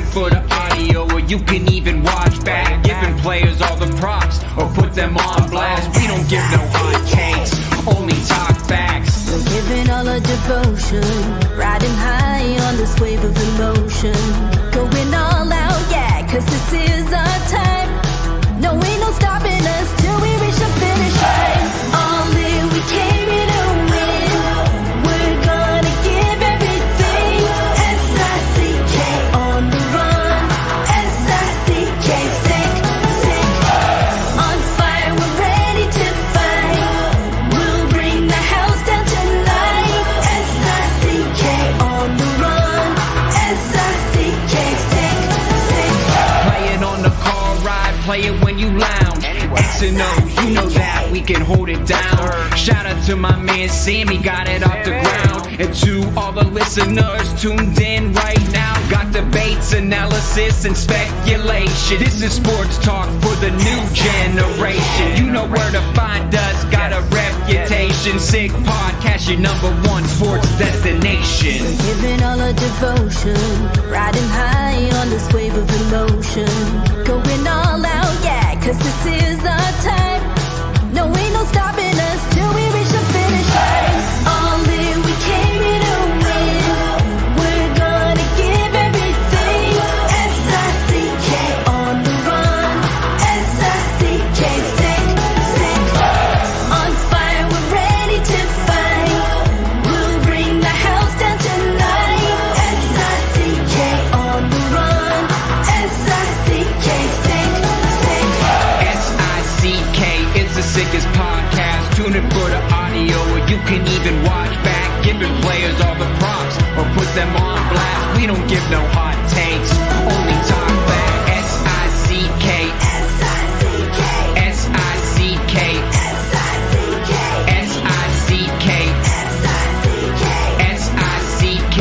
it for the audio, or you can even watch back. Giving players all the props, or put them on blast. We don't give no hot takes, only talk facts. We're giving all our devotion, riding high on this wave of emotion. Going all out, yeah, cause this is our time. No, ain't no stopping us till we reach the finish line. All in, we came here to win. We're gonna give everything. S-I-C-K on the run. S-I-C-K, sick, sick. On fire, we're ready to fight. We'll bring the house down tonight. S-I-C-K on the run. S-I-C-K, sick, sick. Play it on the car ride, play it when you lounge. X and O, you know that we can hold it down. Shout out to my man Sammy, got it off the ground. And to all the listeners tuned in right now, got debates, analysis, and speculation. This is sports talk for the new generation. You know where to find us, got a reputation. Sick podcast, your #1 sports destination. Giving all our devotion, riding high on this wave of emotion. Going all out, yeah, cause this is our time. No, ain't no stopping us till we reach the finish line. All in, we came here to win. We're gonna give everything. S-I-C-K on the run. S-I-C-K, sick, sick. On fire, we're ready to fight. We'll bring the house down tonight. S-I-C-K on the run. S-I-C-K, sick, sick. S-I-C-K, it's the sickest podcast. Tune in for the audio, or you can even watch back. Giving players all the props, or put them on blast. We don't give no hot takes, only talk back. S-I-C-K, S-I-C-K, S-I-C-K, S-I-C-K, S-I-C-K, S-I-C-K, S-I-C-K.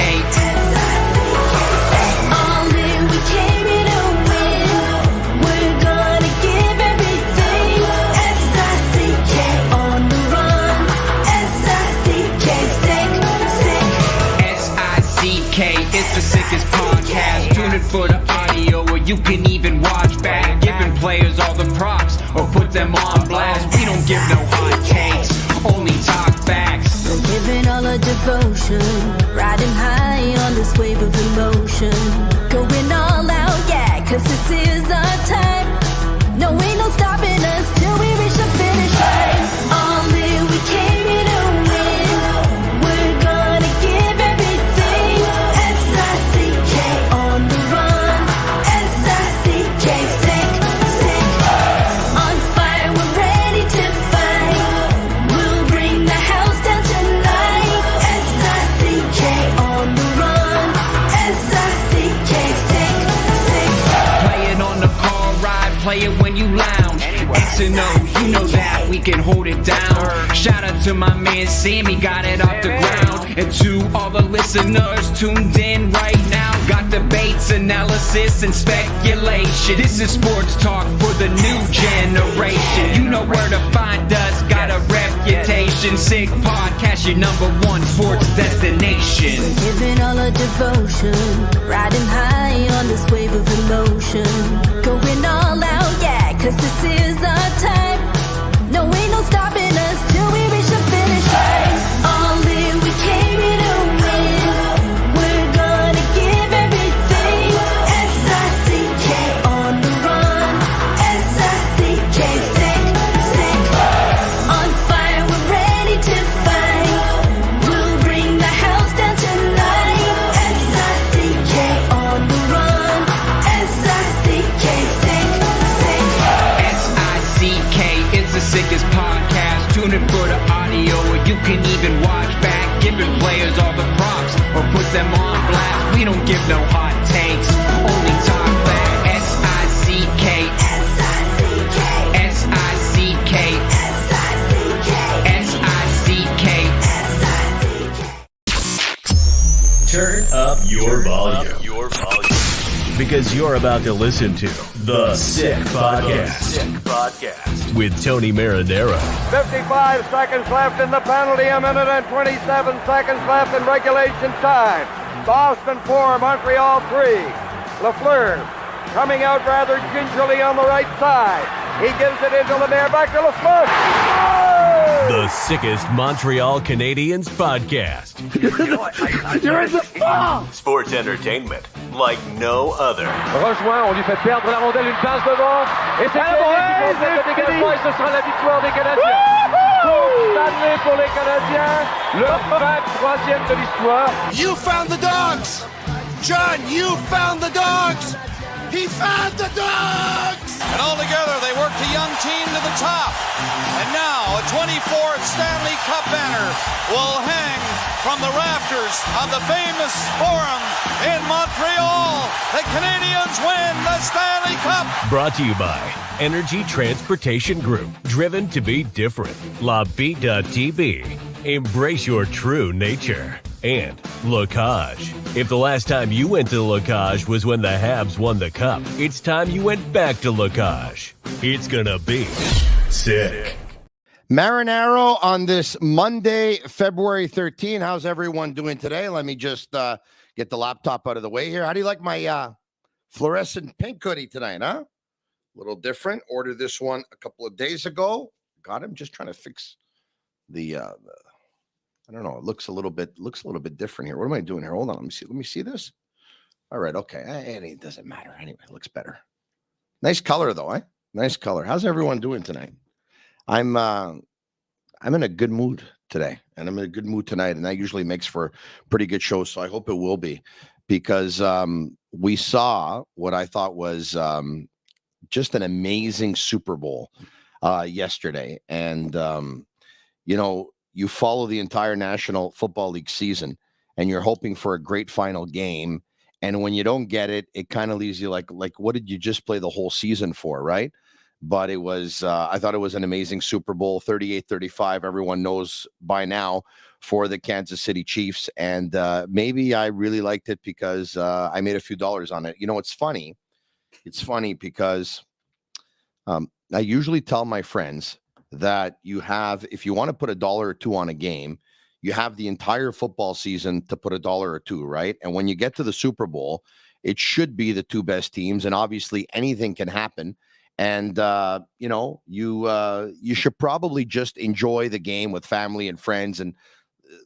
All in, we came here to win. We're gonna give everything. S-I-C-K on the run. S-I-C-K, sick, sick. S-I-C-K, it's the sickest podcast. Tune in for the audio, or you can even watch back. Giving players all the props, or put them on blast. We don't give no hot takes, only talk facts. We're giving all our devotion, riding high on this wave of emotion. Going all out, yeah, cause this is our time. No, ain't no stopping us till we reach the finish line. All in, we came here to win. We're gonna give everything. S-I-C-K on the run. S-I-C-K, sick, sick. On fire, we're ready to fight. We'll bring the house down tonight. S-I-C-K on the run. S-I-C-K, sick, sick. Play it on the car ride, play it when you lounge. X and O, you know that we can hold it down. Shout out to my man Sammy, got it off the ground. And to all the listeners tuned in right now, got debates, analysis, and speculation. This is sports talk for the new generation. You know where to find us, got a reputation. Sick podcast, your #1 sports destination. Giving all our devotion, riding high on this wave of emotion. Going all out, yeah, cause this is our time. No, ain't no stopping us till we reach the finish line. All in, we came here to win. We're gonna give everything. S-I-C-K on the run. S-I-C-K, sick, sick. On fire, we're ready to fight. We'll bring the house down tonight. S-I-C-K on the run. S-I-C-K, sick, sick. S-I-C-K, it's the sickest podcast. Tune in for the audio, or you can even watch back. Giving players all the props, or put them on blast. We don't give no hot takes, only talk back. S-I-C-K, S-I-C-K, S-I-C-K, S-I-C-K, S-I-C-K. S-I-C-K. Turn up your volume. Because you're about to listen to The Sick Podcast. With Tony Marinaro. 55 seconds left in the penalty, a minute and 27 seconds left in regulation time. Boston 4, Montreal 3. Lafleur coming out rather gingerly on the right side. He gives it into Lemaire, back to Lafleur. Oh! The sickest Montreal Canadiens podcast. You're in the ball! Sports entertainment like no other. Rejoint, on lui fait perdre la rondelle, une passe devant. Et c'est le dégagement et ce sera la victoire des Canadiens. Coupe Stanley pour les Canadiens. Le 23e de l'histoire. You found the dogs! John, you found the dogs! He found the dogs! And all together, they worked a young team to the top. And now, a 24th Stanley Cup banner will hang from the rafters of the famous Forum in Montreal. The Canadiens win the Stanley Cup. Brought to you by Energy Transportation Group. Driven to be different. Bittt. Embrace your true nature. And Xhekaj. If the last time you went to Xhekaj was when the Habs won the Cup, it's time you went back to Xhekaj. It's gonna be sick. Marinaro on this Monday, February 13. How's everyone doing today? Let me just get the laptop out of the way here. How do you like my fluorescent pink hoodie tonight, huh? A little different. Ordered this one a couple of days ago. Got him. Just trying to fix the I don't know. It looks a little bit different here. What am I doing here? Hold on. Let me see this. All right. Okay. It doesn't matter. Anyway, it looks better. Nice color though, eh? Nice color. How's everyone doing tonight? I'm in a good mood today, and I'm in a good mood tonight, and that usually makes for pretty good shows. So I hope it will be, because we saw what I thought was just an amazing Super Bowl yesterday, and you follow the entire National Football League season, and you're hoping for a great final game. And when you don't get it, it kind of leaves you like, what did you just play the whole season for, right? But it was, I thought it was an amazing Super Bowl, 38-35. Everyone knows by now, for the Kansas City Chiefs. And maybe I really liked it because I made a few dollars on it. You know, it's funny. It's funny because I usually tell my friends that you have, if you want to put $1 or $2 on a game, you have the entire football season to put $1 or $2, right? And when you get to the Super Bowl, it should be the two best teams, and obviously anything can happen. And you should probably just enjoy the game with family and friends. And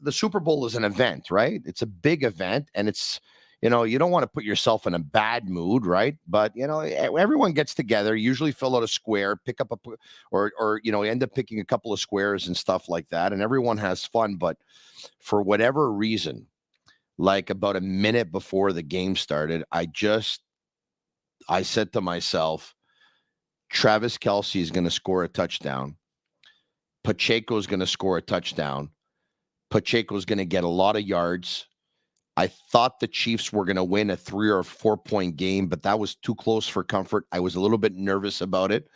the Super Bowl is an event, right? It's a big event, and it's, you don't want to put yourself in a bad mood, right? But, everyone gets together, usually fill out a square, pick up or end up picking a couple of squares and stuff like that. And everyone has fun. But for whatever reason, like about a minute before the game started, I said to myself, Travis Kelce is going to score a touchdown. Pacheco is going to score a touchdown. Pacheco is going to get a lot of yards. I thought the Chiefs were going to win a 3 or 4 point game, but that was too close for comfort. I was a little bit nervous about it,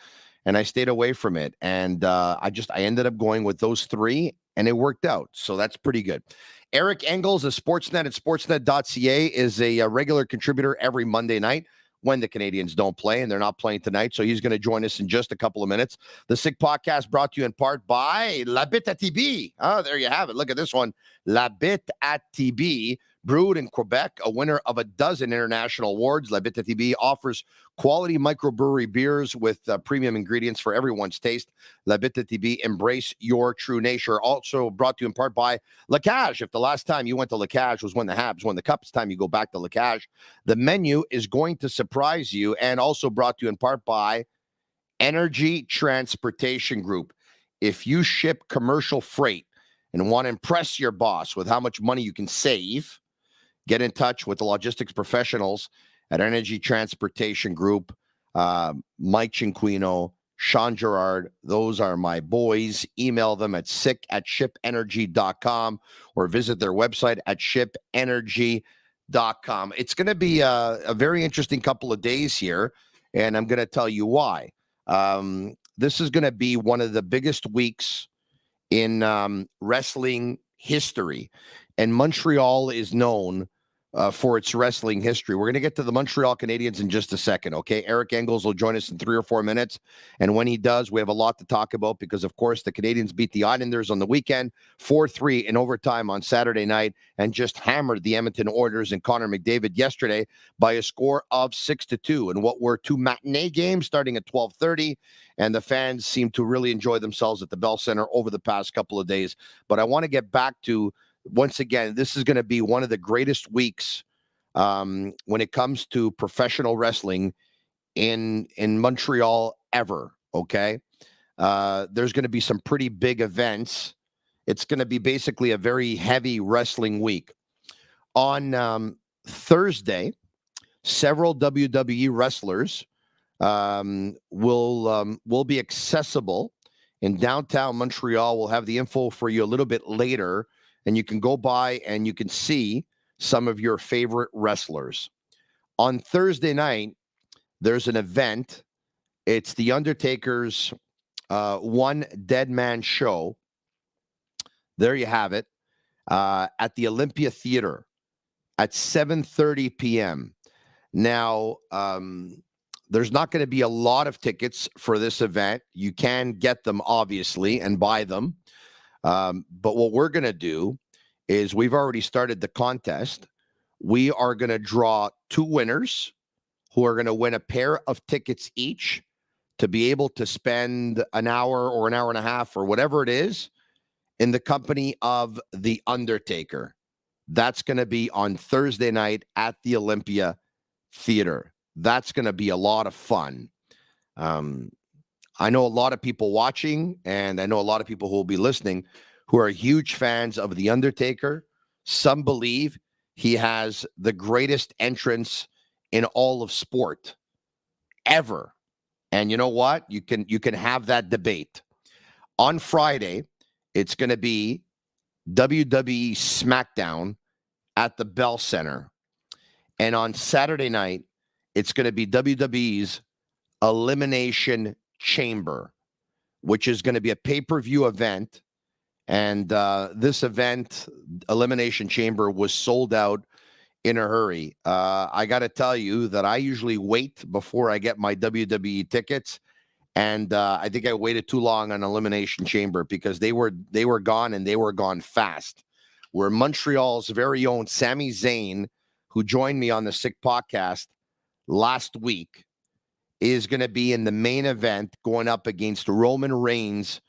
and I stayed away from it. And I ended up going with those three, and it worked out. So that's pretty good. Eric Engels of Sportsnet at sportsnet.ca is a regular contributor every Monday night when the Canadiens don't play, and they're not playing tonight. So he's going to join us in just a couple of minutes. The Sick Podcast brought to you in part by Bittt at Tibi. Oh, there you have it. Look at this one. Bittt at Tibi. Brewed in Quebec, a winner of a dozen international awards. Bittt at Tibi offers quality microbrewery beers with premium ingredients for everyone's taste. Bittt at Tibi, embrace your true nature. Also brought to you in part by Xhekaj. If the last time you went to Xhekaj was when the Habs won the Cup, it's time you go back to Xhekaj. The menu is going to surprise you. And also brought to you in part by Energy Transportation Group. If you ship commercial freight and want to impress your boss with how much money you can save, get in touch with the logistics professionals at Energy Transportation Group. Mike Cinquino, Sean Gerard, those are my boys. Email them at sick@shipenergy.com or visit their website at shipenergy.com. It's going to be a very interesting couple of days here, and I'm going to tell you why. This is going to be one of the biggest weeks in wrestling history, and Montreal is known for its wrestling history. We're going to get to the Montreal Canadiens in just a second, okay? Eric Engels will join us in 3 or 4 minutes, and when he does, we have a lot to talk about because, of course, the Canadiens beat the Islanders on the weekend 4-3 in overtime on Saturday night and just hammered the Edmonton Oilers and Connor McDavid yesterday by a score of 6-2 in what were 2 matinee games starting at 12:30, and the fans seem to really enjoy themselves at the Bell Center over the past couple of days. But I want to get back to, once again, this is going to be one of the greatest weeks when it comes to professional wrestling in Montreal ever, okay? There's going to be some pretty big events. It's going to be basically a very heavy wrestling week. On Thursday, several WWE wrestlers will be accessible in downtown Montreal. We'll have the info for you a little bit later, and you can go by and you can see some of your favorite wrestlers. On Thursday night, there's an event. It's The Undertaker's One Dead Man Show. There you have it, at the Olympia Theater at 7:30 p.m. Now, there's not going to be a lot of tickets for this event. You can get them, obviously, and buy them. But what we're going to do is we've already started the contest. We are going to draw 2 winners who are going to win a pair of tickets each to be able to spend an hour or an hour and a half or whatever it is in the company of The Undertaker. That's going to be on Thursday night at the Olympia Theater. That's going to be a lot of fun. I know a lot of people watching, and I know a lot of people who will be listening who are huge fans of The Undertaker. Some believe he has the greatest entrance in all of sport ever. And you know what? You can have that debate. On Friday, it's going to be WWE SmackDown at the Bell Center. And on Saturday night, it's going to be WWE's Elimination Chamber, which is going to be a pay-per-view event. And this event, Elimination Chamber, was sold out in a hurry. I got to tell you that I usually wait before I get my WWE tickets. And I think I waited too long on Elimination Chamber because they were gone, and they were gone fast. Where Montreal's very own Sami Zayn, who joined me on the Sick Podcast last week, is going to be in the main event going up against Roman Reigns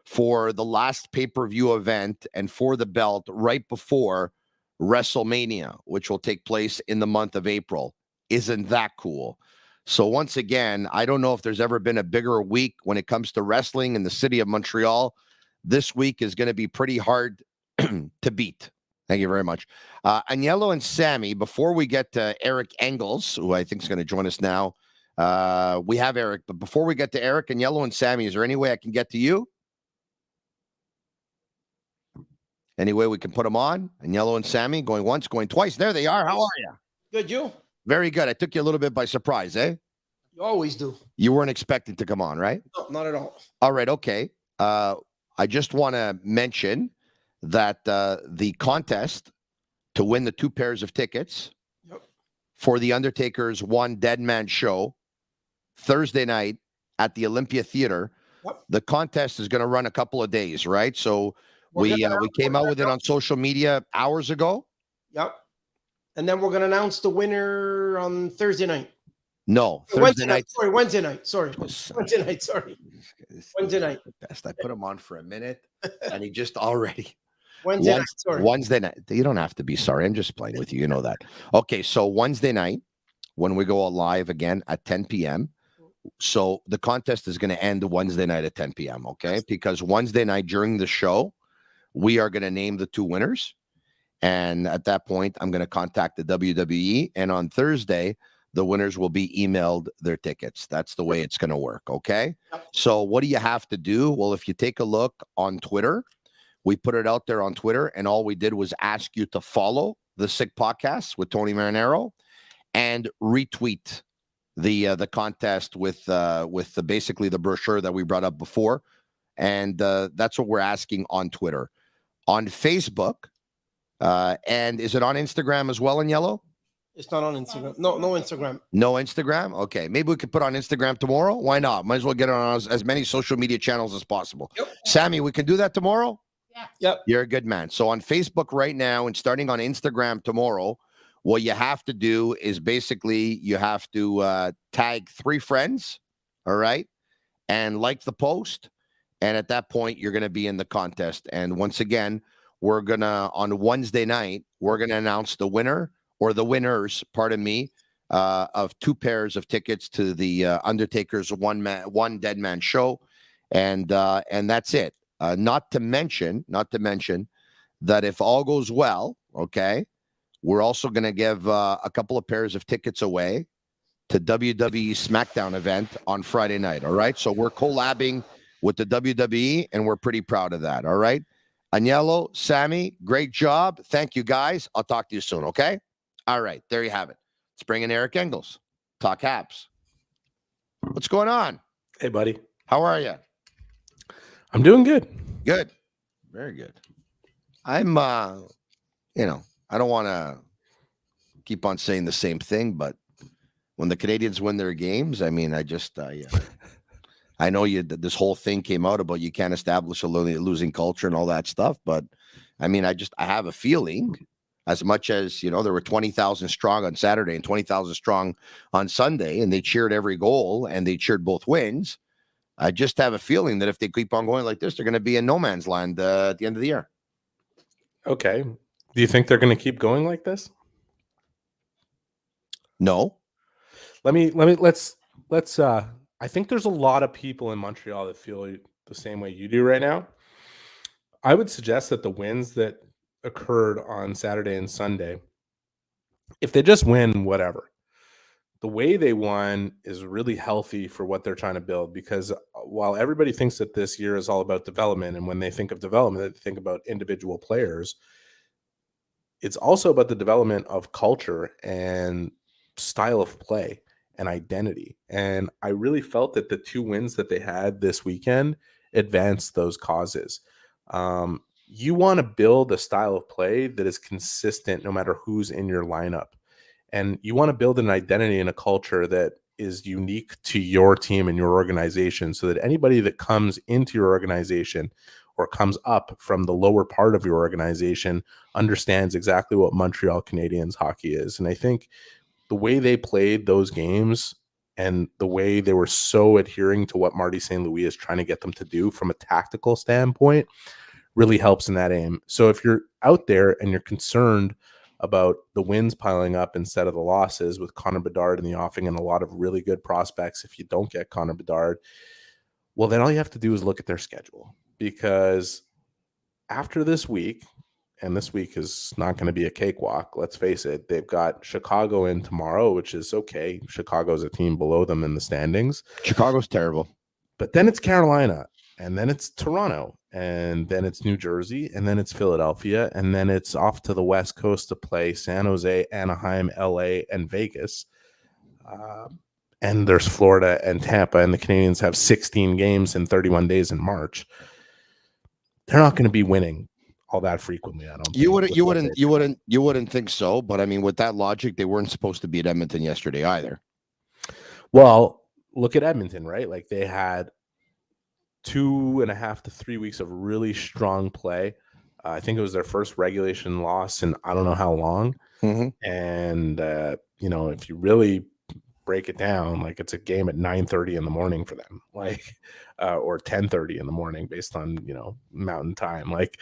for the last pay-per-view event and for the belt right before WrestleMania, which will take place in the month of April. Isn't that cool? So once again, I don't know if there's ever been a bigger week when it comes to wrestling in the city of Montreal. This week is going to be pretty hard to beat. Thank you very much. Agnello and Sammy, before we get to Eric Engels, who I think is going to join us now, we have Eric. But before we get to Eric, Agnello and Sammy, is there any way I can get to you? Any way we can put them on? Agnello and Sammy, going once, going twice. There they are. How are you? Good, you? Very good. I took you a little bit by surprise, eh? You always do. You weren't expecting to come on, right? No, not at all. All right, okay. I just want to mention that the contest to win the 2 pairs of tickets for the Undertaker's One Dead Man Show Thursday night at the Olympia Theater, the contest is going to run a couple of days, right? So we came out with it on social media hours ago. Yep. And then we're going to announce the winner on Thursday night. No, Thursday night. Sorry, Wednesday night. Sorry. Wednesday night. Sorry. Wednesday night. Best. I put him on for a minute, and he just already. Wednesday night. Sorry. Wednesday night. You don't have to be sorry. I'm just playing with you. You know that. Okay, so Wednesday night, when we go live again at 10 p.m., so the contest is going to end Wednesday night at 10 p.m., okay? Because Wednesday night during the show, we are going to name the 2 winners. And at that point, I'm going to contact the WWE. And on Thursday, the winners will be emailed their tickets. That's the way it's going to work, okay? So what do you have to do? Well, if you take a look on Twitter, we put it out there on Twitter, and all we did was ask you to follow the Sick Podcast with Tony Marinaro and retweet the contest with basically the brochure that we brought up before. And that's what we're asking on Twitter. On Facebook, And is it on Instagram as well in yellow? It's not on Instagram. No Instagram. No Instagram? Okay. Maybe we could put on Instagram tomorrow. Why not? Might as well get it on as many social media channels as possible. Yep. Sammy, we can do that tomorrow? Yeah. Yep. You're a good man. So on Facebook right now and starting on Instagram tomorrow, what you have to do is basically you have to tag 3 friends, all right, and like the post. And at that point, you're going to be in the contest. And once again, we're going to, on Wednesday night, we're going to announce the winner or the winners, pardon me, of 2 pairs of tickets to the Undertaker's One Dead Man show. And that's it. Not to mention that if all goes well, okay, we're also going to give a couple of pairs of tickets away to WWE SmackDown event on Friday night. All right. So we're collabing with the WWE and we're pretty proud of that. All right. Agnello, Sammy, great job. Thank you guys. I'll talk to you soon. Okay. All right. There you have it. Let's bring in Eric Engels. Talk Habs. What's going on? Hey, buddy. How are you? I'm doing good. Good. Very good. I'm, I don't want to keep on saying the same thing, but when the Canadiens win their games, I mean, I know this whole thing came out about you can't establish a losing culture and all that stuff, but I mean, I have a feeling as much as, there were 20,000 strong on Saturday and 20,000 strong on Sunday, and they cheered every goal and they cheered both wins. I just have a feeling that if they keep on going like this, they're going to be in no man's land at the end of the year. Okay. Do you think they're going to keep going like this? No. Let's I think there's a lot of people in Montreal that feel the same way you do right now. I would suggest that the wins that occurred on Saturday and Sunday, if they just win, whatever. The way they won is really healthy for what they're trying to build, because while everybody thinks that this year is all about development, and when they think of development, they think about individual players, it's also about the development of culture and style of play and identity. And I really felt that the 2 wins that they had this weekend advanced those causes. You want to build a style of play that is consistent no matter who's in your lineup. And you want to build an identity and a culture that is unique to your team and your organization, so that anybody that comes into your organization or comes up from the lower part of your organization understands exactly what Montreal Canadiens hockey is. And I think the way they played those games and the way they were so adhering to what Marty St. Louis is trying to get them to do from a tactical standpoint really helps in that aim. So if you're out there and you're concerned about the wins piling up instead of the losses with Connor Bedard in the offing and a lot of really good prospects, if you don't get Connor Bedard, well, then all you have to do is look at their schedule, because after this week, and this week is not going to be a cakewalk, let's face it, they've got Chicago in tomorrow, which is okay. Chicago's a team below them in the standings. Chicago's terrible. But then it's Carolina, and then it's Toronto, and then it's New Jersey, and then it's Philadelphia, and then it's off to the West Coast to play San Jose, Anaheim, LA, and Vegas. And there's Florida and Tampa, and the Canadiens have 16 games in 31 days in March. They're not going to be winning all that frequently. I don't. You wouldn't think so, but I mean, with that logic, they weren't supposed to beat Edmonton yesterday either. Well, look at Edmonton, right? Like, they had 2.5 to 3 weeks of really strong play. I think it was their first regulation loss in I don't know how long. Mm-hmm. And if you really break it down, like, it's a game at 9:30 in the morning for them, like, or 10:30 in the morning based on Mountain Time. Like,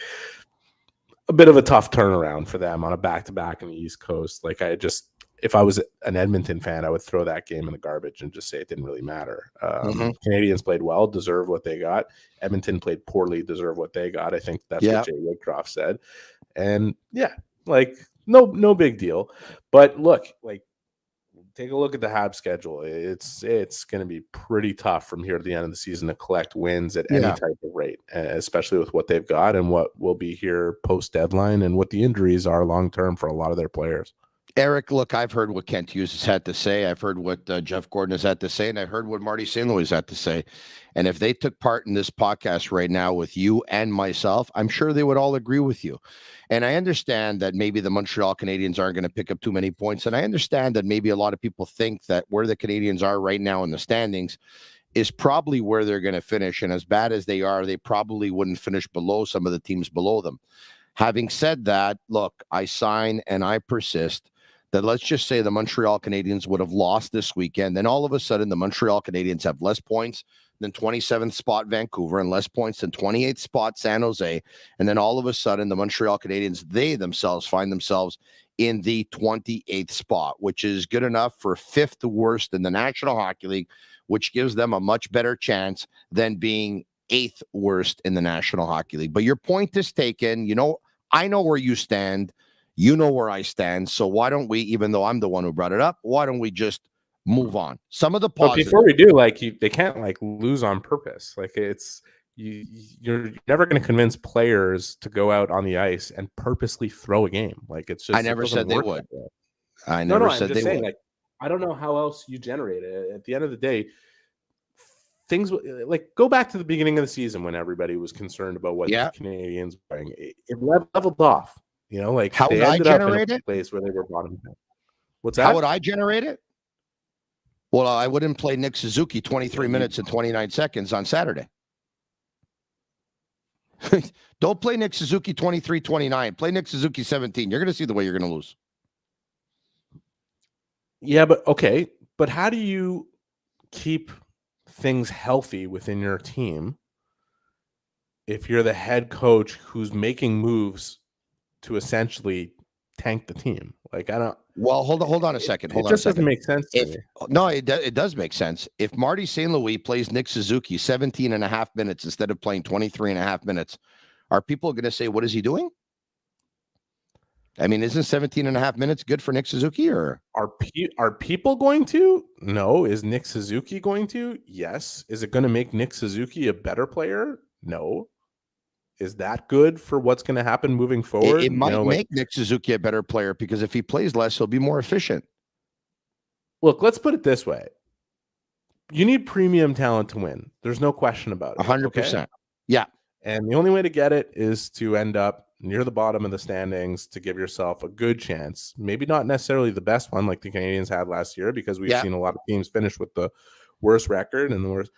a bit of a tough turnaround for them on a back-to-back in the East Coast. Like, if I was an Edmonton fan, I would throw that game in the garbage and just say it didn't really matter. Canadiens played well, deserve what they got. Edmonton played poorly, deserve what they got. I think that's what Jay Woodcroft said. And no big deal. But look, like, take a look at the Habs schedule. It's going to be pretty tough from here to the end of the season to collect wins at any type of rate, especially with what they've got and what will be here post-deadline and what the injuries are long-term for a lot of their players. Eric, look, I've heard what Kent Hughes has had to say. I've heard what Jeff Gordon has had to say, and I heard what Marty St. Louis had to say. And if they took part in this podcast right now with you and myself, I'm sure they would all agree with you. And I understand that maybe the Montreal Canadiens aren't going to pick up too many points. And I understand that maybe a lot of people think that where the Canadiens are right now in the standings is probably where they're going to finish. And as bad as they are, they probably wouldn't finish below some of the teams below them. Having said that, look, I sign and I persist that let's just say the Montreal Canadiens would have lost this weekend. Then all of a sudden, the Montreal Canadiens have less points than 27th spot Vancouver and less points than 28th spot San Jose. And then all of a sudden, the Montreal Canadiens, they themselves find themselves in the 28th spot, which is good enough for 5th worst in the National Hockey League, which gives them a much better chance than being 8th worst in the National Hockey League. But your point is taken. You know, I know where you stand. You know where I stand. So why don't we, even though I'm the one who brought it up, why don't we just move on? Some of the positives. But before we do, like, they can't like lose on purpose. Like, it's you're never going to convince players to go out on the ice and purposely throw a game. Like, it's just, I never said they would. I No, never I'm said just they saying, would. like, I don't know how else you generate it. At the end of the day, things like go back to the beginning of the season when everybody was concerned about what the Canadiens were doing. It leveled off. You know, like, how they would I ended up generate in a it? place where they were bottom 10. What's that? How would I generate it? Well, I wouldn't play Nick Suzuki 23 minutes and 29 seconds on Saturday. Don't play Nick Suzuki 23-29. Play Nick Suzuki 17. You're going to see the way you're going to lose. Yeah, but okay. But how do you keep things healthy within your team if you're the head coach who's making moves to essentially tank the team? Like, I don't. Well, hold on a second. It just doesn't make sense to me. No, it does make sense. If Marty St. Louis plays Nick Suzuki 17 and a half minutes instead of playing 23 and a half minutes, are people going to say, what is he doing? I mean, isn't 17 and a half minutes good for Nick Suzuki? Or are people going to? No. Is Nick Suzuki going to? Yes. Is it going to make Nick Suzuki a better player? No. Is that good for what's going to happen moving forward? It might make Nick Suzuki a better player because if he plays less, he'll be more efficient. Look, let's put it this way. You need premium talent to win. There's no question about it. 100%. Okay? Yeah. And the only way to get it is to end up near the bottom of the standings to give yourself a good chance. Maybe not necessarily the best one like the Canadiens had last year, because we've seen a lot of teams finish with the worst record and the worst.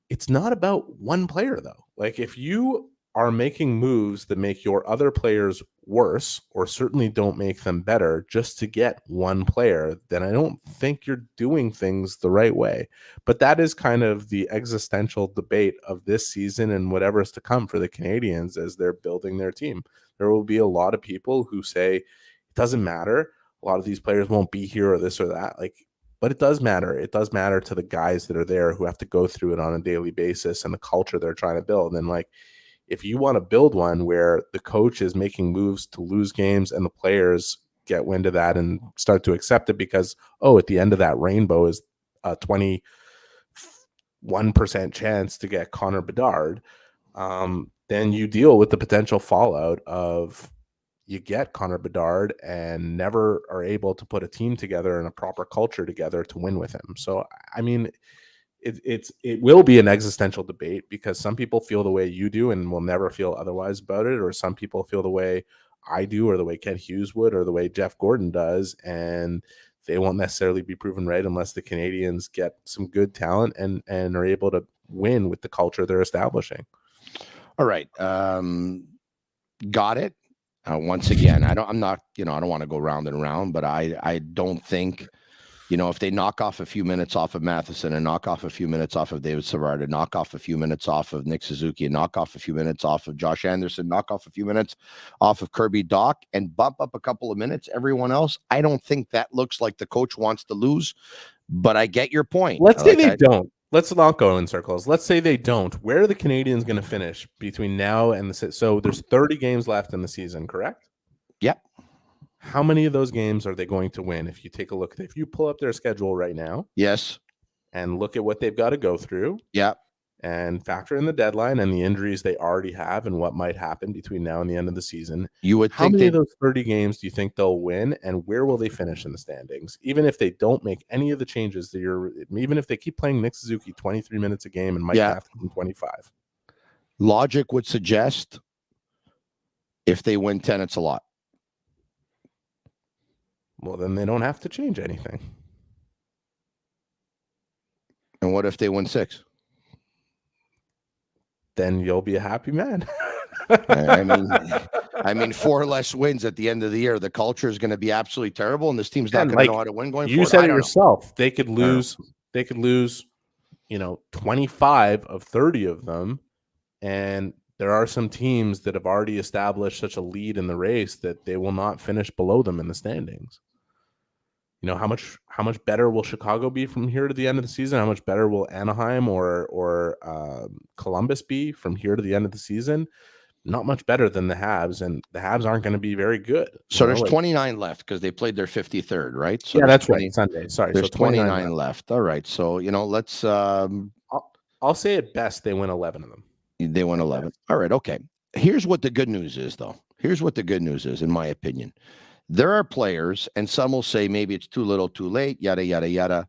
It's not about one player, though. Like, if you are making moves that make your other players worse, or certainly don't make them better, just to get one player, then I don't think you're doing things the right way. But that is kind of the existential debate of this season and whatever is to come for the Canadiens as they're building their team. There will be a lot of people who say it doesn't matter. A lot of these players won't be here or this or that. Like, but it does matter. It does matter to the guys that are there who have to go through it on a daily basis and the culture they're trying to build. And like, if you want to build one where the coach is making moves to lose games and the players get wind of that and start to accept it because, at the end of that rainbow is a 21% chance to get Connor Bedard, then you deal with the potential fallout of you get Connor Bedard and never are able to put a team together and a proper culture together to win with him. So, I mean, it will be an existential debate because some people feel the way you do and will never feel otherwise about it, or some people feel the way I do, or the way Kent Hughes would, or the way Jeff Gordon does, and they won't necessarily be proven right unless the Canadiens get some good talent and are able to win with the culture they're establishing. All right, got it. Once again, I don't want to go round and round, but I don't think. If they knock off a few minutes off of Matheson and knock off a few minutes off of David Savard and knock off a few minutes off of Nick Suzuki and knock off a few minutes off of Josh Anderson, knock off a few minutes off of Kirby Dach and bump up a couple of minutes, everyone else, I don't think that looks like the coach wants to lose, but I get your point. Let's say they don't. Let's not go in circles. Let's say they don't. Where are the Canadiens going to finish between now and so there's 30 games left in the season, correct? Yep. How many of those games are they going to win? If you take a look, if you pull up their schedule right now, yes, and look at what they've got to go through, yeah, and factor in the deadline and the injuries they already have and what might happen between now and the end of the season. You would How think many of that those 30 games do you think they'll win, and where will they finish in the standings? Even if they don't make any of the changes even if they keep playing Nick Suzuki 23 minutes a game and Mike Matheson 25. Logic would suggest if they win 10, it's a lot. Well, then they don't have to change anything. And what if they win 6? Then you'll be a happy man. I mean, 4 less wins at the end of the year. The culture is going to be absolutely terrible, and this team's not going to know how to win going forward. You said it yourself. They could lose. They could lose, 25 of 30 of them, and there are some teams that have already established such a lead in the race that they will not finish below them in the standings. How much better will Chicago be from here to the end of the season? How much better will Anaheim or Columbus be from here to the end of the season? Not much better than the Habs, and the Habs aren't going to be very good. So there's 29 left because they played their 53rd, right? So yeah, that's right. Sunday. Sorry. There's so 29 left. All right. So, let's... I'll say at best they win 11 of them. They win 11. All right. Okay. Here's what the good news is, though. Here's what the good news is, in my opinion. There are players, and some will say maybe it's too little, too late, yada, yada, yada.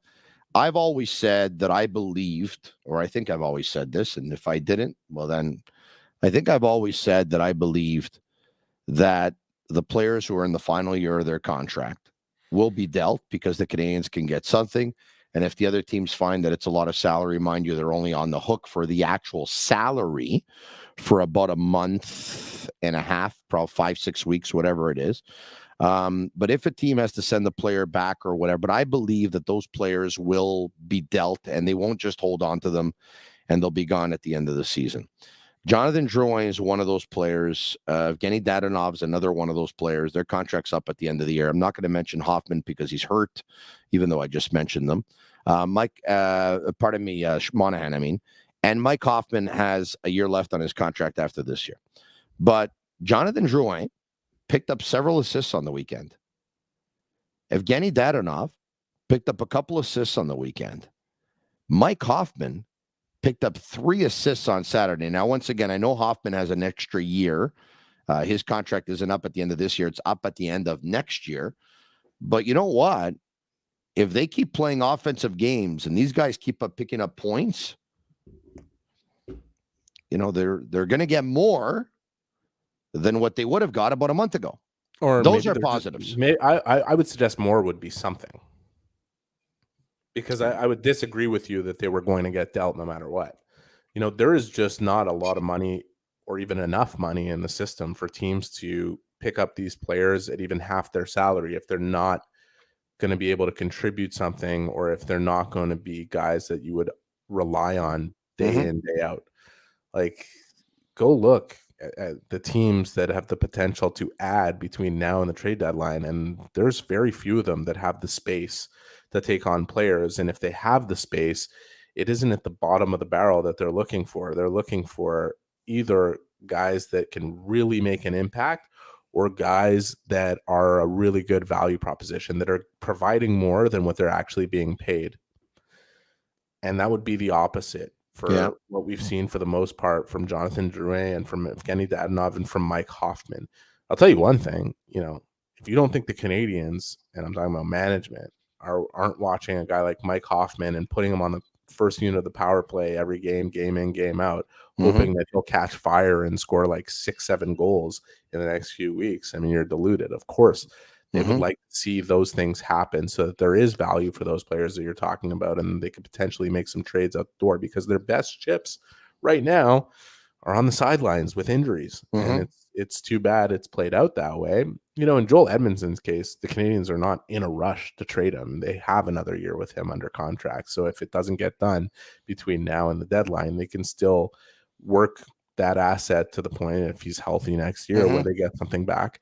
I've always said that I believed, or I think I've always said this, and if I didn't, well, then I think I've always said that I believed that the players who are in the final year of their contract will be dealt because the Canadiens can get something. And if the other teams find that it's a lot of salary, mind you, they're only on the hook for the actual salary for about a month and a half, probably 5-6 weeks, whatever it is. But if a team has to send the player back or whatever, but I believe that those players will be dealt and they won't just hold on to them and they'll be gone at the end of the season. Jonathan Drouin is one of those players. Evgeny Dadonov is another one of those players. Their contract's up at the end of the year. I'm not going to mention Hoffman because he's hurt, even though I just mentioned them. Monahan, I mean. And Mike Hoffman has a year left on his contract after this year. But Jonathan Drouin picked up several assists on the weekend. Evgeny Dadonov picked up a couple assists on the weekend. Mike Hoffman picked up 3 assists on Saturday. Now, once again, I know Hoffman has an extra year. His contract isn't up at the end of this year. It's up at the end of next year. But you know what? If they keep playing offensive games and these guys keep up picking up points, they're going to get more than what they would have got about a month ago. Or those are positives. I would suggest more would be something. Because I would disagree with you that they were going to get dealt no matter what. There is just not a lot of money or even enough money in the system for teams to pick up these players at even half their salary if they're not going to be able to contribute something or if they're not going to be guys that you would rely on day in, day out. Like, go look at the teams that have the potential to add between now and the trade deadline, and there's very few of them that have the space to take on players. And if they have the space, it isn't at the bottom of the barrel that they're looking for. They're looking for either guys that can really make an impact or guys that are a really good value proposition that are providing more than what they're actually being paid. And that would be the opposite for what we've seen for the most part from Jonathan Drouin and from Evgeny Dadonov and from Mike Hoffman. I'll tell you one thing, if you don't think the Canadiens, and I'm talking about management, aren't watching a guy like Mike Hoffman and putting him on the first unit of the power play every game in, game out, hoping that he'll catch fire and score like 6-7 goals in the next few weeks, I mean, you're deluded. Of course, they would like to see those things happen so that there is value for those players that you're talking about and they could potentially make some trades out the door because their best chips right now are on the sidelines with injuries. And it's too bad it's played out that way. In Joel Edmondson's case, the Canadiens are not in a rush to trade him. They have another year with him under contract. So if it doesn't get done between now and the deadline, they can still work that asset to the point if he's healthy next year where they get something back.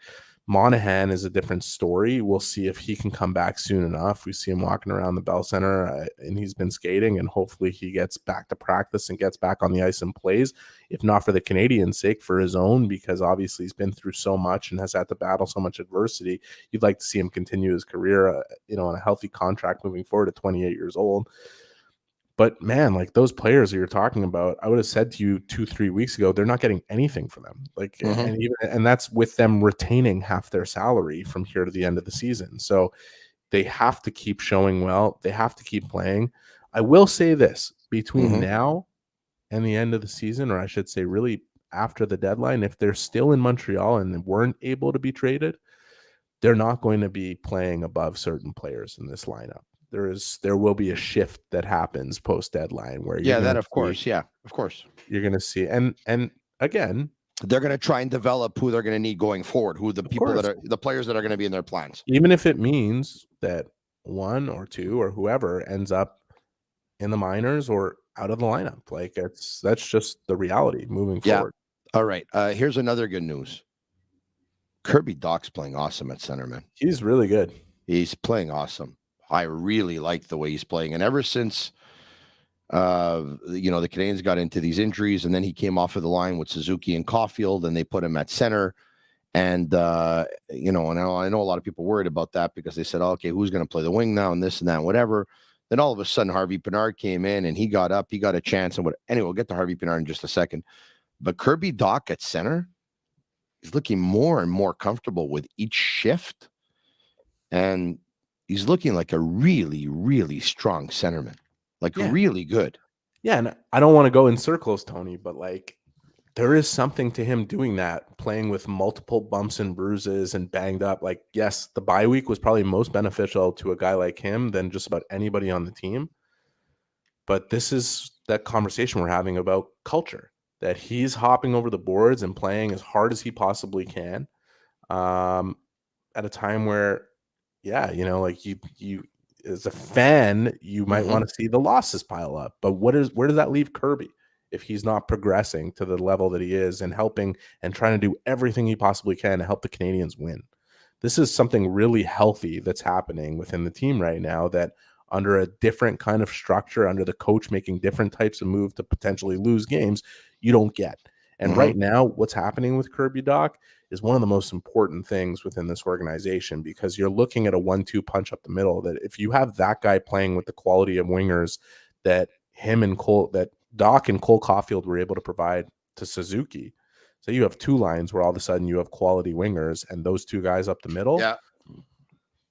Monahan is a different story. We'll see if he can come back soon enough. We see him walking around the Bell Center and he's been skating, and hopefully he gets back to practice and gets back on the ice and plays, if not for the Canadiens' sake, for his own, because obviously he's been through so much and has had to battle so much adversity. You'd like to see him continue his career, on a healthy contract moving forward at 28 years old. But man, like those players that you're talking about, I would have said to you 2-3 weeks ago, they're not getting anything for them. Like, and that's with them retaining half their salary from here to the end of the season. So they have to keep showing well. They have to keep playing. I will say this, between now and the end of the season, or I should say really after the deadline, if they're still in Montreal and they weren't able to be traded, they're not going to be playing above certain players in this lineup. There will be a shift that happens post deadline where you're of course. Yeah, of course. You're going to see, and again, they're going to try and develop who they're going to need going forward, who the people that are the players that are going to be in their plans. Even if it means that one or two or whoever ends up in the minors or out of the lineup, like that's just the reality moving forward. All right. Here's another good news. Kirby Dach's playing awesome at center, man. He's really good. He's playing awesome. I really like the way he's playing. And ever since, the Canadiens got into these injuries, and then he came off of the line with Suzuki and Caulfield, and they put him at center. And, and I know a lot of people worried about that because they said, okay, who's going to play the wing now and this and that, and whatever. Then all of a sudden, Harvey Pinard came in and he got up, he got a chance. And anyway, we'll get to Harvey Pinard in just a second. But Kirby Dach at center is looking more and more comfortable with each shift. And he's looking like a really, really strong centerman, really good. Yeah, and I don't want to go in circles, Tony, but like there is something to him doing that, playing with multiple bumps and bruises and banged up. Like, yes, the bye week was probably most beneficial to a guy like him than just about anybody on the team. But this is that conversation we're having about culture, that he's hopping over the boards and playing as hard as he possibly can at a time where, like you as a fan, you might want to see the losses pile up. But where does that leave Kirby if he's not progressing to the level that he is and helping and trying to do everything he possibly can to help the Canadiens win? This is something really healthy that's happening within the team right now, that under a different kind of structure, under the coach making different types of moves to potentially lose games, you don't get. And right now, what's happening with Kirby Dach is one of the most important things within this organization, because you're looking at a 1-2 punch up the middle, that if you have that guy playing with the quality of wingers that Dach and Cole Caulfield were able to provide to Suzuki, so you have two lines where all of a sudden you have quality wingers and those two guys up the middle. Yeah.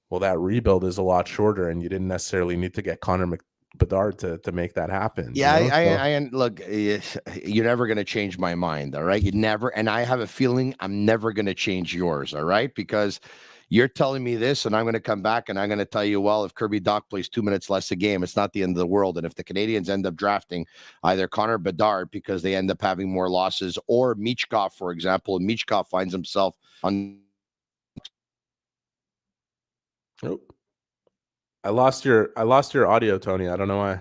Well, that rebuild is a lot shorter, and you didn't necessarily need to get Connor Bedard to make that happen. Yeah, I look, you're never going to change my mind, all right? You never, and I have a feeling I'm never going to change yours, all right? Because you're telling me this, and I'm going to come back and I'm going to tell you, well, if Kirby Dach plays 2 minutes less a game, it's not the end of the world. And if the Canadiens end up drafting either Connor Bedard because they end up having more losses, or Michkov, for example, and Michkov finds himself on. Oh, I lost your audio, Tony. I don't know why.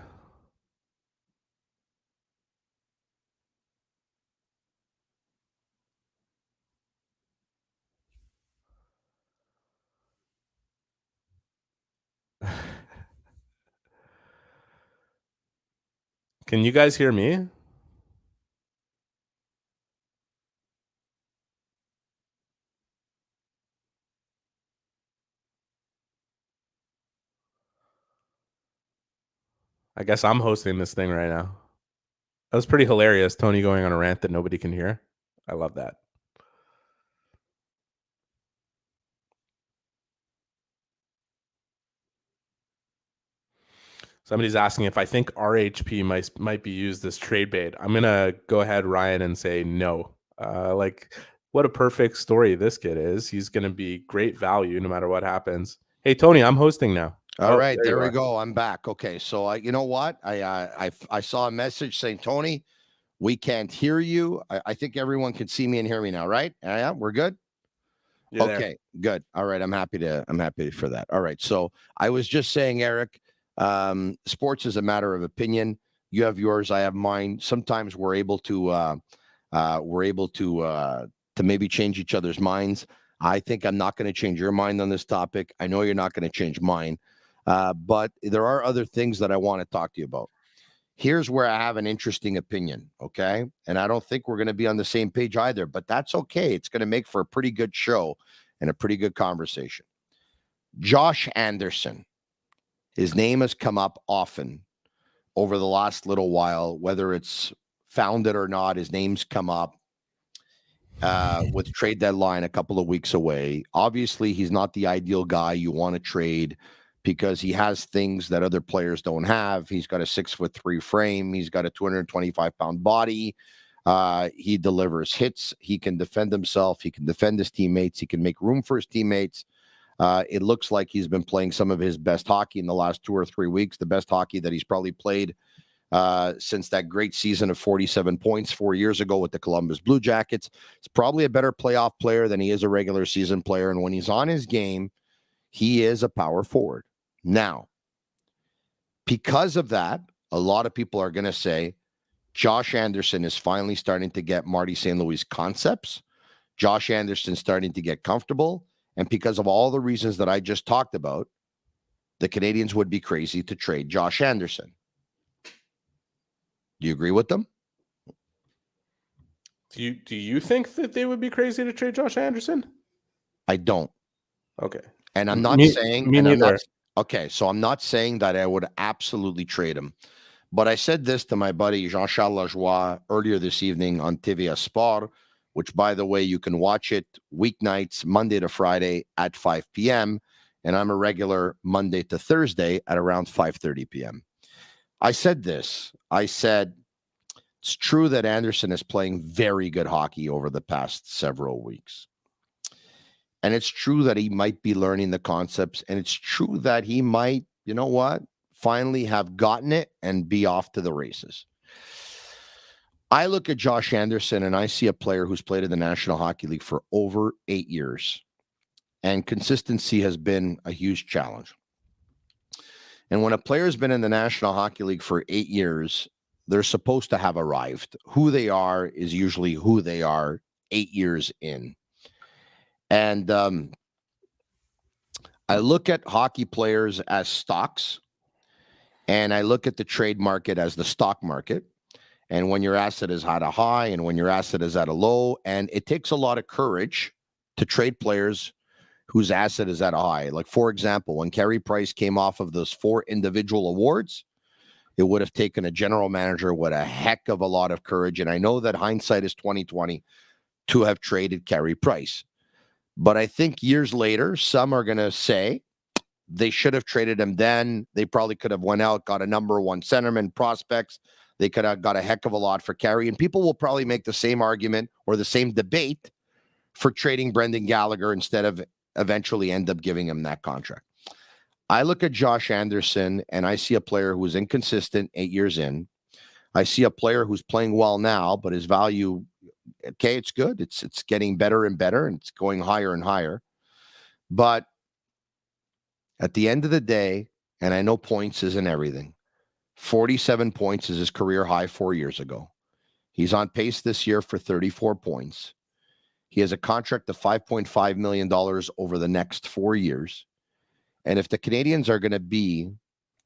Can you guys hear me? I guess I'm hosting this thing right now. That was pretty hilarious, Tony going on a rant that nobody can hear. I love that. Somebody's asking if I think RHP might be used as trade bait. I'm going to go ahead, Ryan, and say no. What a perfect story this kid is. He's going to be great value no matter what happens. Hey, Tony, I'm hosting now. All right, there we go. I'm back. Okay, so you know what? I saw a message saying, Tony, we can't hear you. I think everyone can see me and hear me now, right? Yeah, we're good. You're okay, there. Good. All right, I'm happy for that. All right, so I was just saying, Eric, sports is a matter of opinion. You have yours, I have mine. Sometimes we're able to maybe change each other's minds. I think I'm not going to change your mind on this topic. I know you're not going to change mine. But there are other things that I want to talk to you about. Here's where I have an interesting opinion, okay? And I don't think we're going to be on the same page either, but that's okay. It's going to make for a pretty good show and a pretty good conversation. Josh Anderson, his name has come up often over the last little while, whether it's founded or not, his name's come up with trade deadline a couple of weeks away. Obviously, he's not the ideal guy you want to trade because he has things that other players don't have. He's got a 6'3" frame. He's got a 225-pound body. He delivers hits. He can defend himself. He can defend his teammates. He can make room for his teammates. It looks like he's been playing some of his best hockey in the last 2 or 3 weeks, the best hockey that he's probably played since that great season of 47 points 4 years ago with the Columbus Blue Jackets. He's probably a better playoff player than he is a regular season player. And when he's on his game, he is a power forward. Now, because of that, a lot of people are going to say Josh Anderson is finally starting to get Marty St. Louis concepts. Josh Anderson's starting to get comfortable. And because of all the reasons that I just talked about, the Canadiens would be crazy to trade Josh Anderson. Do you agree with them? Do you think that they would be crazy to trade Josh Anderson? I don't. Okay. And I'm not saying... Me neither. Okay, so I'm not saying that I would absolutely trade him. But I said this to my buddy Jean-Charles Lajoie earlier this evening on TVA Sport, which, by the way, you can watch it weeknights, Monday to Friday at 5 p.m. And I'm a regular Monday to Thursday at around 5:30 p.m. I said this. I said, it's true that Anderson is playing very good hockey over the past several weeks. And it's true that he might be learning the concepts. And it's true that he might, you know what, finally have gotten it and be off to the races. I look at Josh Anderson and I see a player who's played in the National Hockey League for over 8 years. And consistency has been a huge challenge. And when a player's been in the National Hockey League for 8 years, they're supposed to have arrived. Who they are is usually who they are 8 years in. And I look at hockey players as stocks, and I look at the trade market as the stock market. And when your asset is at a high and when your asset is at a low, and it takes a lot of courage to trade players whose asset is at a high. Like, for example, when Carey Price came off of those 4 individual awards, it would have taken a general manager with a heck of a lot of courage. And I know that hindsight is 20/20 to have traded Carey Price. But I think years later, some are going to say they should have traded him then. They probably could have went out, got a number 1 centerman prospects. They could have got a heck of a lot for Carey. And people will probably make the same argument or the same debate for trading Brendan Gallagher instead of eventually end up giving him that contract. I look at Josh Anderson and I see a player who is inconsistent 8 years in. I see a player who's playing well now, but his value, okay, it's good. It's getting better and better, and it's going higher and higher. But at the end of the day, and I know points isn't everything, 47 points is his career high 4 years ago. He's on pace this year for 34 points. He has a contract of $5.5 million over the next 4 years. And if the Canadiens are going to be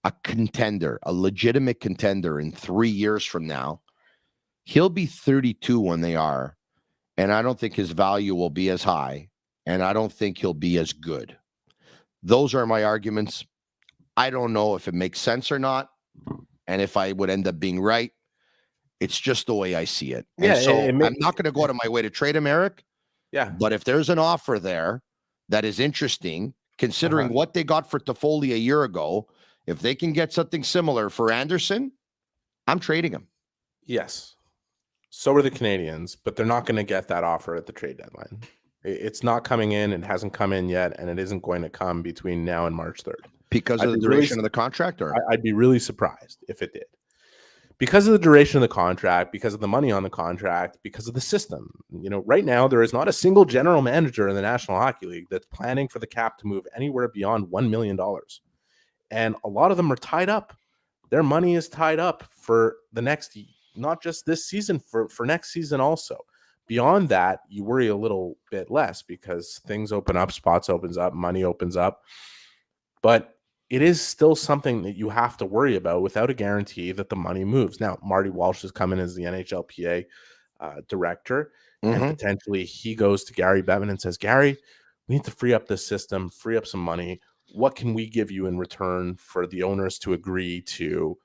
a contender, a legitimate contender in 3 years from now, he'll be 32 when they are. And I don't think his value will be as high. And I don't think he'll be as good. Those are my arguments. I don't know if it makes sense or not. And if I would end up being right, it's just the way I see it. And I'm not going to go out of my way to trade him, Eric. Yeah. But if there's an offer there that is interesting, considering what they got for Toffoli a year ago, if they can get something similar for Anderson, I'm trading him. Yes. So are the Canadiens, but they're not going to get that offer at the trade deadline. It's not coming in. It hasn't come in yet, and it isn't going to come between now and March 3rd. Because of the duration of the contract? Or I'd be really surprised if it did. Because of the duration of the contract, because of the money on the contract, because of the system. You know, right now, there is not a single general manager in the National Hockey League that's planning for the cap to move anywhere beyond $1 million. And a lot of them are tied up. Their money is tied up for the next, not just this season, for next season also. Beyond that, you worry a little bit less because things open up, spots opens up, money opens up. But it is still something that you have to worry about without a guarantee that the money moves. Now, Marty Walsh is coming as the NHLPA director, and potentially he goes to Gary Bettman and says, Gary, we need to free up this system, free up some money. What can we give you in return for the owners to agree to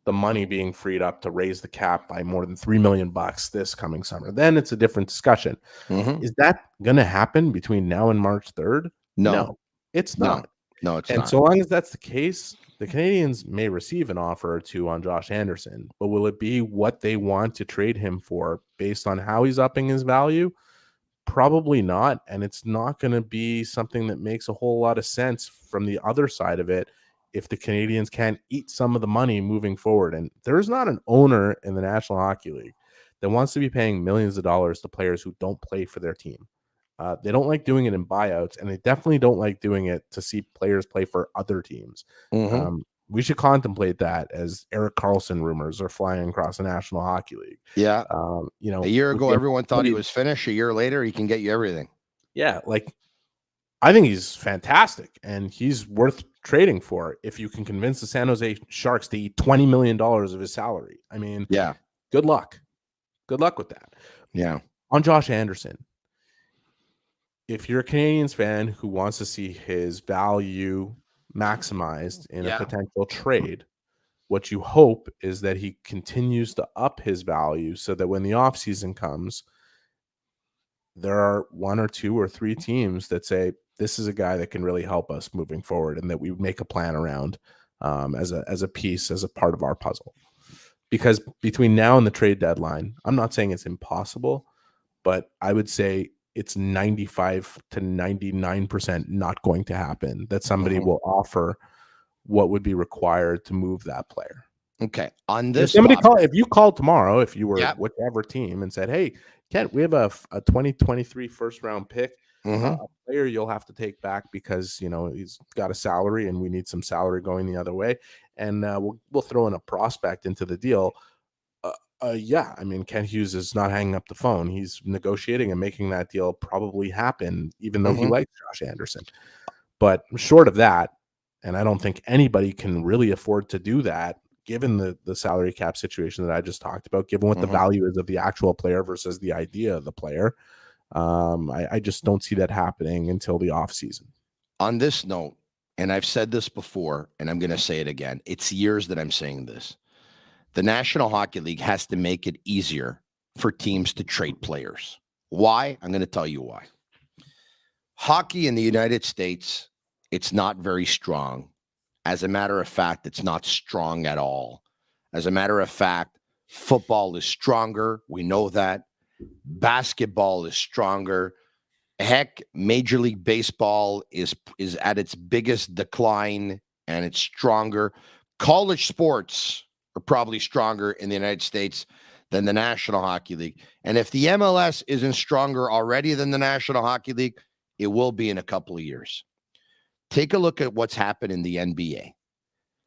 the money being freed up to raise the cap by more than $3 million this coming summer, then it's a different discussion. Mhm. Is that going to happen between now and March 3rd? No. It's No. not. No, it's And not. so long as that's the case, the Canadiens may receive an offer or two on Josh Anderson, but will it be what they want to trade him for based on how he's upping his value? Probably not. And it's not going to be something that makes a whole lot of sense from the other side of it if the Canadiens can't eat some of the money moving forward. And there's not an owner in the National Hockey League that wants to be paying millions of dollars to players who don't play for their team. They don't like doing it in buyouts, and they definitely don't like doing it to see players play for other teams. Mhm. We should contemplate that as Erik Karlsson rumors are flying across the National Hockey League. Yeah. A A year ago, everyone thought he was finished. A year later, he can get you everything. Yeah, like I think he's fantastic, and he's worth trading for if you can convince the San Jose Sharks to eat $20 million of his salary. I mean, Yeah. good luck. Good luck with that. Yeah. On Josh Anderson, if you're a Canadiens fan who wants to see his value maximized in a potential trade, what you hope is that he continues to up his value so that when the offseason comes, there are one or two or three teams that say, this is a guy that can really help us moving forward, and that we make a plan around as a piece, as a part of our puzzle. Because between now and the trade deadline, I'm not saying it's impossible, but I would say it's 95 to 99% not going to happen that somebody will offer what would be required to move that player. Okay. On this, If you called tomorrow, if you were whichever team and said, hey, Kent, we have a 2023 first round pick, a player you'll have to take back because, he's got a salary and we need some salary going the other way. And we'll throw in a prospect into the deal. Yeah, I mean, Kent Hughes is not hanging up the phone. He's negotiating and making that deal probably happen, even though he likes Josh Anderson. But short of that, and I don't think anybody can really afford to do that, given the salary cap situation that I just talked about, given what the value is of the actual player versus the idea of the player. I just don't see that happening until the offseason. On this note, and I've said this before, and I'm going to say it again, it's years that I'm saying this. The National Hockey League has to make it easier for teams to trade players. Why? I'm going to tell you why. Hockey in the United States, it's not very strong. As a matter of fact, it's not strong at all. As a matter of fact, football is stronger. We know that. Basketball is stronger. Heck, Major League Baseball is at its biggest decline, and it's stronger. College sports are probably stronger in the United States than the National Hockey League. And if the MLS isn't stronger already than the National Hockey League, it will be in a couple of years. Take a look at what's happened in the NBA.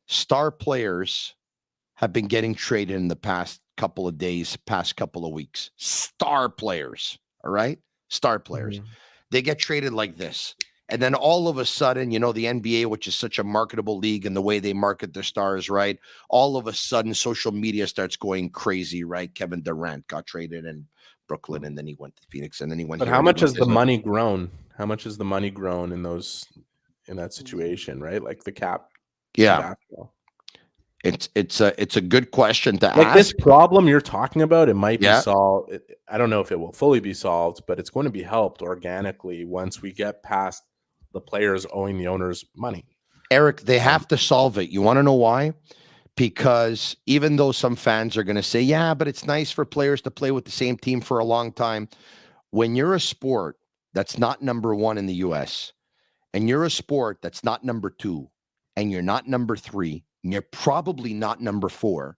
Star players have been getting traded in the past couple of days, past couple of weeks. Star players, all right? Star players. They get traded like this. And then all of a sudden, the NBA, which is such a marketable league and the way they market their stars, right? All of a sudden, social media starts going crazy, right? Kevin Durant got traded in Brooklyn, and then he went to Phoenix, and then he went. But how much has the money grown? How much has the money grown in that situation, right? Like the cap. Yeah. It's a good question to ask. This problem you're talking about, it might be solved. I don't know if it will fully be solved, but it's going to be helped organically once we get past the players owing the owners money. Eric, they have to solve it. You want to know why? Because even though some fans are going to say, yeah, but it's nice for players to play with the same team for a long time. When you're a sport that's not number one in the US, and you're a sport that's not number two, and you're not number three, and you're probably not number four,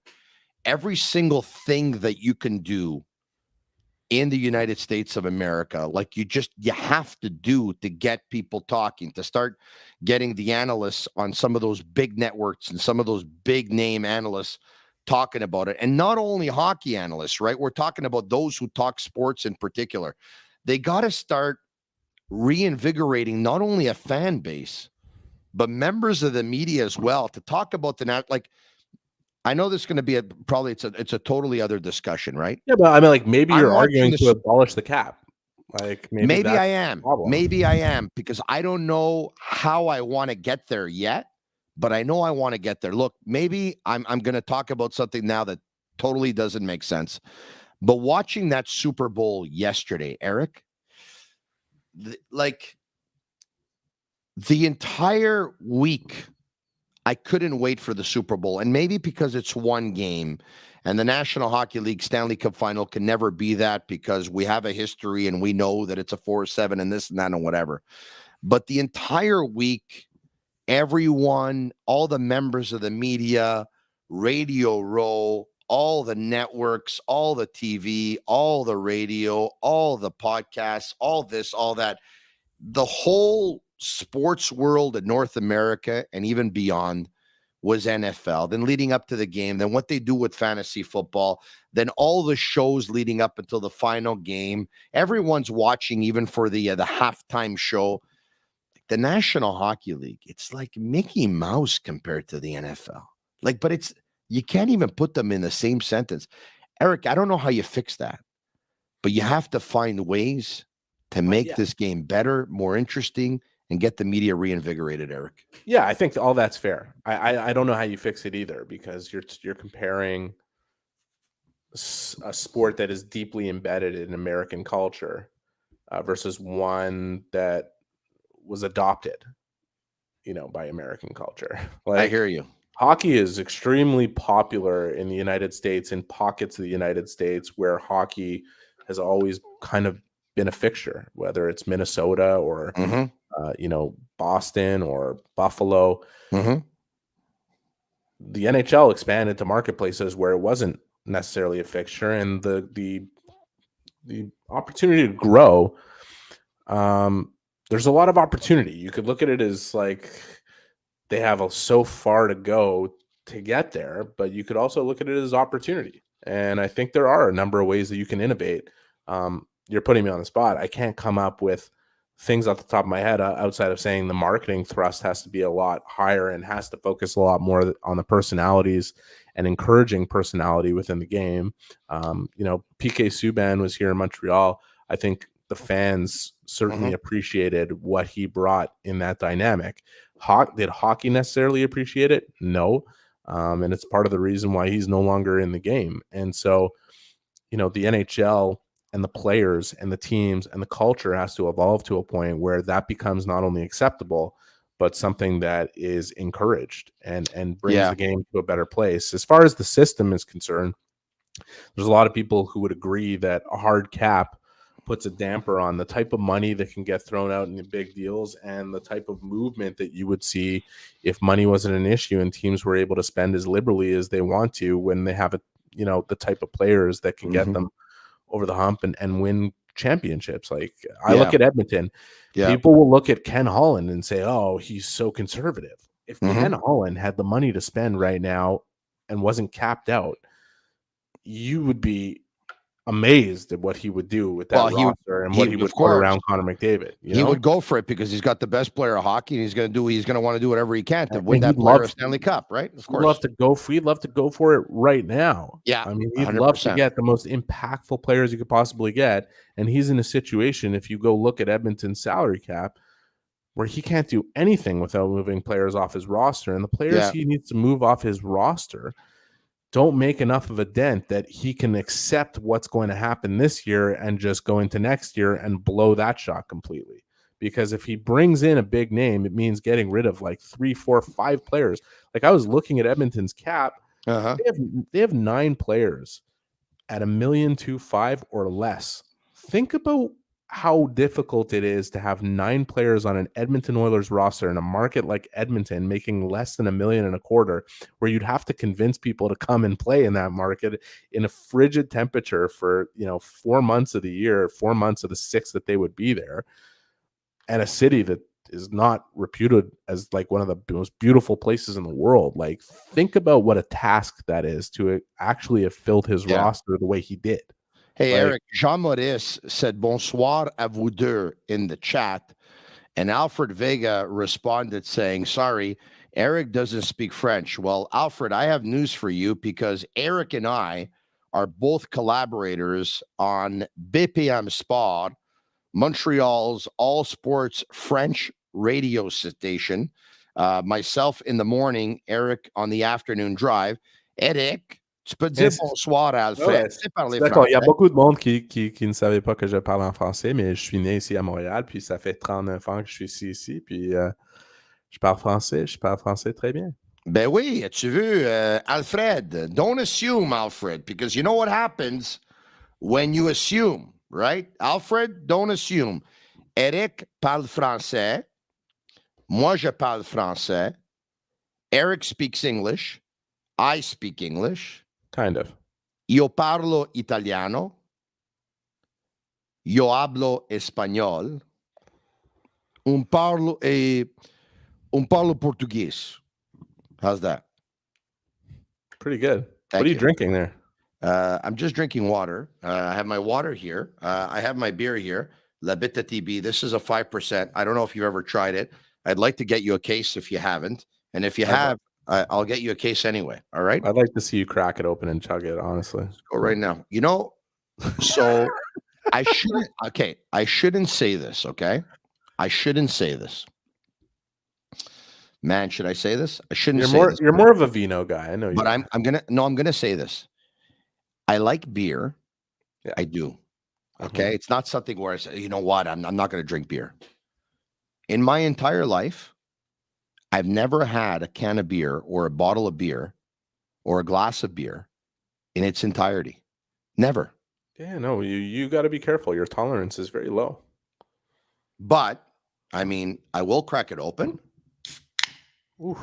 every single thing that you can do in the United States of America, like you have to do to get people talking, to start getting the analysts on some of those big networks and some of those big name analysts talking about it. And not only hockey analysts, right? We're talking about those who talk sports in particular. They got to start reinvigorating not only a fan base, but members of the media as well, to talk about I know this is going to be it's a totally other discussion, right? Yeah, but I mean, maybe you're arguing to abolish the cap. Maybe I am. Maybe I am, because I don't know how I want to get there yet, but I know I want to get there. Look, maybe I'm going to talk about something now that totally doesn't make sense. But watching that Super Bowl yesterday, Eric, like the entire week, I couldn't wait for the Super Bowl. And maybe because it's one game and the National Hockey League Stanley Cup final can never be that because we have a history and we know that it's a 4-7 and this and that and whatever. But the entire week, everyone, all the members of the media, Radio Row, all the networks, all the TV, all the radio, all the podcasts, all this, all that, the whole sports world in North America and even beyond was NFL. Then leading up to the game, then what they do with fantasy football, then all the shows leading up until the final game. Everyone's watching, even for the halftime show. The National Hockey League, it's like Mickey Mouse compared to the NFL. Like, but it's, you can't even put them in the same sentence. Eric, I don't know how you fix that, but you have to find ways to make this game better, more interesting, and get the media reinvigorated, Eric. Yeah, I think all that's fair. I don't know how you fix it either, because you're comparing a sport that is deeply embedded in American culture versus one that was adopted, by American culture. Like, I hear you. Hockey is extremely popular in the United States, in pockets of the United States where hockey has always kind of been a fixture, whether it's Minnesota or Boston or Buffalo. The NHL expanded to marketplaces where it wasn't necessarily a fixture, and the opportunity to grow. There's a lot of opportunity. You could look at it as like they have so far to go to get there, but you could also look at it as opportunity. And I think there are a number of ways that you can innovate. You're putting me on the spot. I can't come up with things off the top of my head outside of saying the marketing thrust has to be a lot higher and has to focus a lot more on the personalities and encouraging personality within the game. PK Subban was here in Montreal. I think the fans certainly appreciated what he brought in that dynamic. Did hockey necessarily appreciate it? No. And it's part of the reason why he's no longer in the game. And so, the NHL and the players and the teams and the culture has to evolve to a point where that becomes not only acceptable, but something that is encouraged and brings the game to a better place. As far as the system is concerned, there's a lot of people who would agree that a hard cap puts a damper on the type of money that can get thrown out in the big deals and the type of movement that you would see if money wasn't an issue and teams were able to spend as liberally as they want to when they have the type of players that can get them over the hump and win championships. Like I look at Edmonton, people will look at Ken Holland and say, oh, he's so conservative. If Ken Holland had the money to spend right now and wasn't capped out, you would be amazed at what he would do with that roster and what he would put around Connor McDavid. He would go for it because he's got the best player of hockey, and he's going to want to do whatever he can to win that player of Stanley Cup, right? Of course. We'd love to go for it right now. Yeah. I mean, he'd love to get the most impactful players you could possibly get. And he's in a situation, if you go look at Edmonton's salary cap, where he can't do anything without moving players off his roster. And the players he needs to move off his roster don't make enough of a dent that he can accept what's going to happen this year and just go into next year and blow that shot completely. Because if he brings in a big name, it means getting rid of like 3, 4, 5 players. Like I was looking at Edmonton's cap. They have 9 players at $1,250,000 or less. Think about how difficult it is to have 9 players on an Edmonton Oilers roster in a market like Edmonton making less than $1.25 million, where you'd have to convince people to come and play in that market in a frigid temperature for 4 months of the year, 4 months of the 6 that they would be there, and a city that is not reputed as like one of the most beautiful places in the world. Like, think about what a task that is to actually have filled his roster the way he did. Hey, Eric, Jean Maurice said bonsoir à vous deux in the chat. And Alfred Vega responded saying, sorry, Eric doesn't speak French. Well, Alfred, I have news for you because Eric and I are both collaborators on BPM Sport, Montreal's all sports French radio station. Myself in the morning, Eric on the afternoon drive. Eric, tu peux dire bonsoir à Alfred. Tu sais parler D'accord, il y a français. beaucoup de monde qui ne savait pas que je parle en français, mais je suis né ici à Montréal, puis ça fait 39 ans que je suis ici, puis je parle français très bien. Ben oui, tu veux, Alfred, don't assume, Alfred, because you know what happens when you assume, right? Alfred, don't assume. Eric parle français. Moi, je parle français. Eric speaks English. I speak English. Kind of. Io parlo italiano. Io hablo español. Un parlo português. How's that? Pretty good. Thank What are you you. drinking there? I'm just drinking water. I have my water here. I have my beer here. La Bittt Tibi. This is a 5%. I don't know if you've ever tried it. I'd like to get you a case if you haven't. And if you have, I'll get you a case anyway. All right. I'd like to see you crack it open and chug it, honestly. Let's go right now. You know, so I shouldn't say this, okay? I shouldn't say this. Man, should I say this? I shouldn't say this. You're more of a vino guy. I know you. But I'm gonna say this. I like beer. Yeah. I do. Okay. It's not something where I say, you know what, I'm not gonna drink beer. In my entire life, I've never had a can of beer or a bottle of beer or a glass of beer in its entirety. Never. Yeah, no, you got to be careful. Your tolerance is very low. But I mean, I will crack it open. Ooh,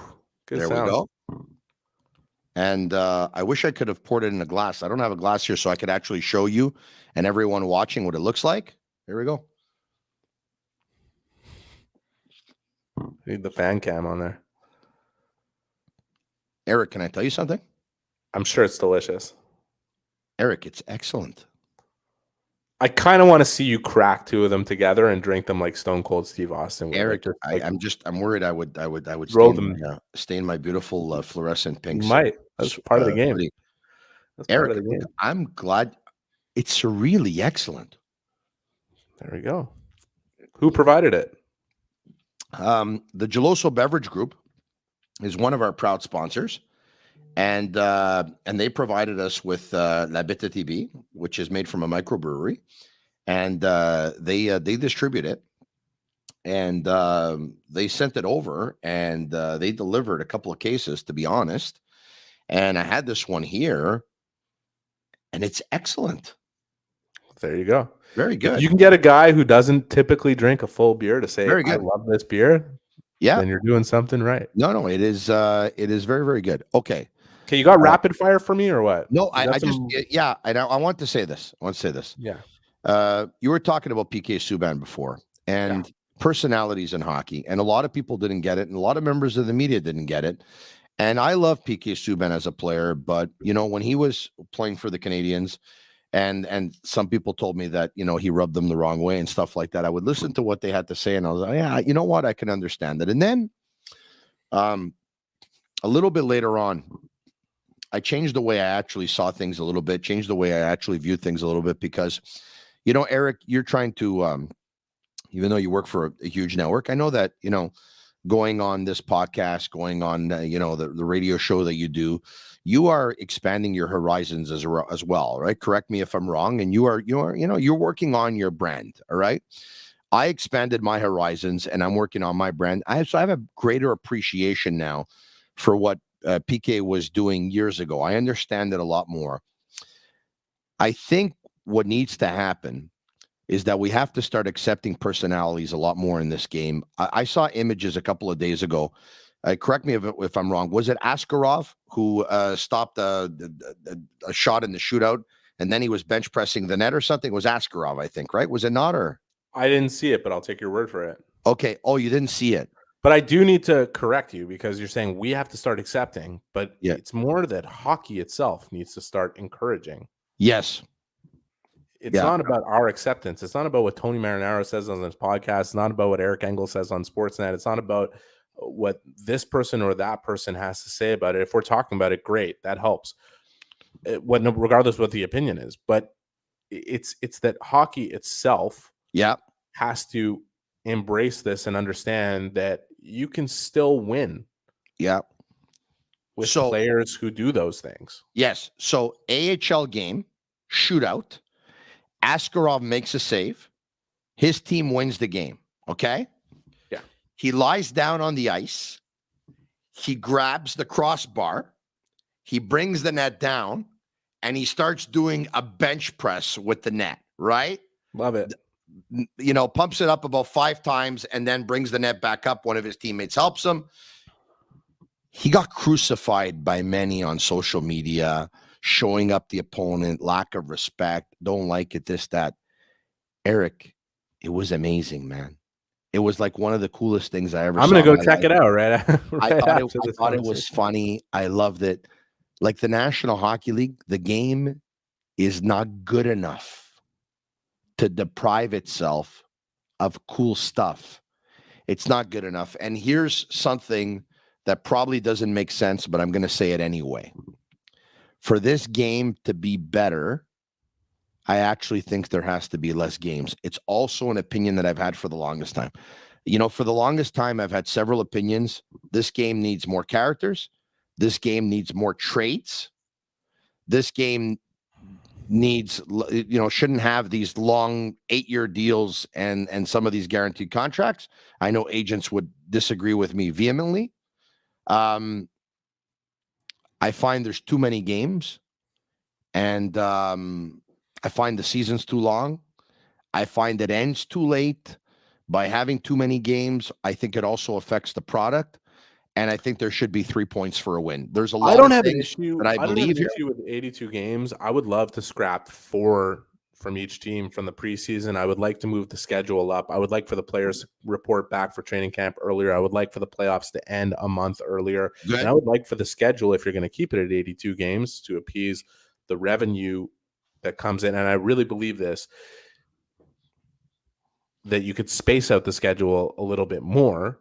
good There sound. we go. And I wish I could have poured it in a glass. I don't have a glass here, so I could actually show you and everyone watching what it looks like. Here we go. Need the fan cam on there. Eric, can I tell you something? I'm sure it's delicious. Eric, it's excellent. I kind of want to see you crack two of them together and drink them like Stone Cold Steve Austin. Would. Eric, Like, I'm worried I would roll stain my beautiful fluorescent pinks. You might. That's part of the game. That's Eric, part of the game. I'm glad it's really excellent. There we go. Who provided it? The Geloso Beverage Group is one of our proud sponsors, and they provided us with La Bittt Tibi, which is made from a microbrewery, and they distribute it, and they sent it over, and they delivered a couple of cases, to be honest, and I had this one here, and it's excellent. There you go. Very good. If you can get a guy who doesn't typically drink a full beer to say, Very good. I love this beer. Yeah. Then you're doing something right. No, it is very, very good. Okay. Okay, you got rapid fire for me or what? No, I want to say this. Yeah. You were talking about PK Subban before and personalities in hockey, and a lot of people didn't get it, and a lot of members of the media didn't get it. And I love PK Subban as a player, but you know, when he was playing for the Canadiens, and some people told me that, you know, he rubbed them the wrong way and stuff like that, I would listen to what they had to say, and I was like, yeah, you know what, I can understand it. And then a little bit later on, I changed the way I actually saw things a little bit, changed the way I actually viewed things a little bit, because, you know, Eric, you're trying to, even though you work for a huge network, I know that, you know, going on this podcast, going on, you know, the radio show that you do, you are expanding your horizons as well, right? Correct me if I'm wrong. And you're working on your brand. All right. I expanded my horizons and I'm working on my brand. I have a greater appreciation now for what PK was doing years ago. I understand it a lot more. I think what needs to happen is that we have to start accepting personalities a lot more in this game. I saw images a couple of days ago. Correct me if I'm wrong. Was it Askarov who stopped a shot in the shootout, and then he was bench pressing the net or something? It was Askarov, I think, right? Was it not? Or I didn't see it, but I'll take your word for it. Okay. Oh, you didn't see it. But I do need to correct you, because you're saying we have to start accepting, but Yeah. it's more that hockey itself needs to start encouraging. Yes. It's Yeah. not about our acceptance. It's not about what Tony Marinaro says on this podcast. It's not about what Eric Engels says on Sportsnet. It's not about what this person or that person has to say about it. If we're talking about it, great. That helps. Regardless of what the opinion is. But it's that hockey itself Yeah. has to embrace this and understand that you can still win Yeah. with So- players who do those things. Yes. So AHL game, shootout. Askarov makes a save. His team wins the game. Okay. Yeah. He lies down on the ice. He grabs the crossbar. He brings the net down and he starts doing a bench press with the net, right? Love it. Pumps it up about 5 times and then brings the net back up. One of his teammates helps him. He got crucified by many on social media, showing up the opponent, lack of respect, don't like it, this, that. Eric, it was amazing, man. It was like one of the coolest things I ever saw. I'm going to go check it out, right? I thought it was funny. I loved it. Like the National Hockey League, the game is not good enough to deprive itself of cool stuff. It's not good enough. And here's something that probably doesn't make sense, but I'm going to say it anyway. For this game to be better, I actually think there has to be less games. It's also an opinion that I've had for the longest time. For the longest time, I've had several opinions. This game needs more characters. This game needs more traits. This game needs, shouldn't have these long 8-year deals and some of these guaranteed contracts. I know agents would disagree with me vehemently. I find there's too many games, and I find the season's too long. I find it ends too late. By having too many games, I think it also affects the product, and I think there should be 3 points for a win. There's a lot. I don't have an issue. But I believe don't have an issue with 82 games. I would love to scrap 4 from each team from the preseason. I would like to move the schedule up. I would like for the players to report back for training camp earlier. I would like for the playoffs to end a month earlier. Good. And I would like for the schedule, if you're going to keep it at 82 games, to appease the revenue that comes in. And I really believe this, that you could space out the schedule a little bit more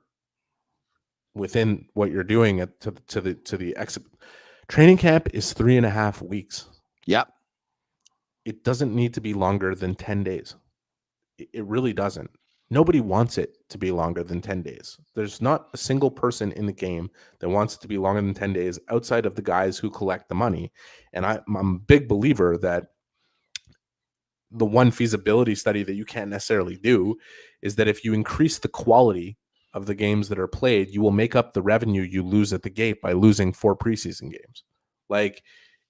within what you're doing to the exit. Training camp is 3.5 weeks. Yep. It doesn't need to be longer than 10 days. It really doesn't. Nobody wants it to be longer than 10 days. There's not a single person in the game that wants it to be longer than 10 days outside of the guys who collect the money. And I'm a big believer that the one feasibility study that you can't necessarily do is that if you increase the quality of the games that are played, you will make up the revenue you lose at the gate by losing 4 preseason games. Like,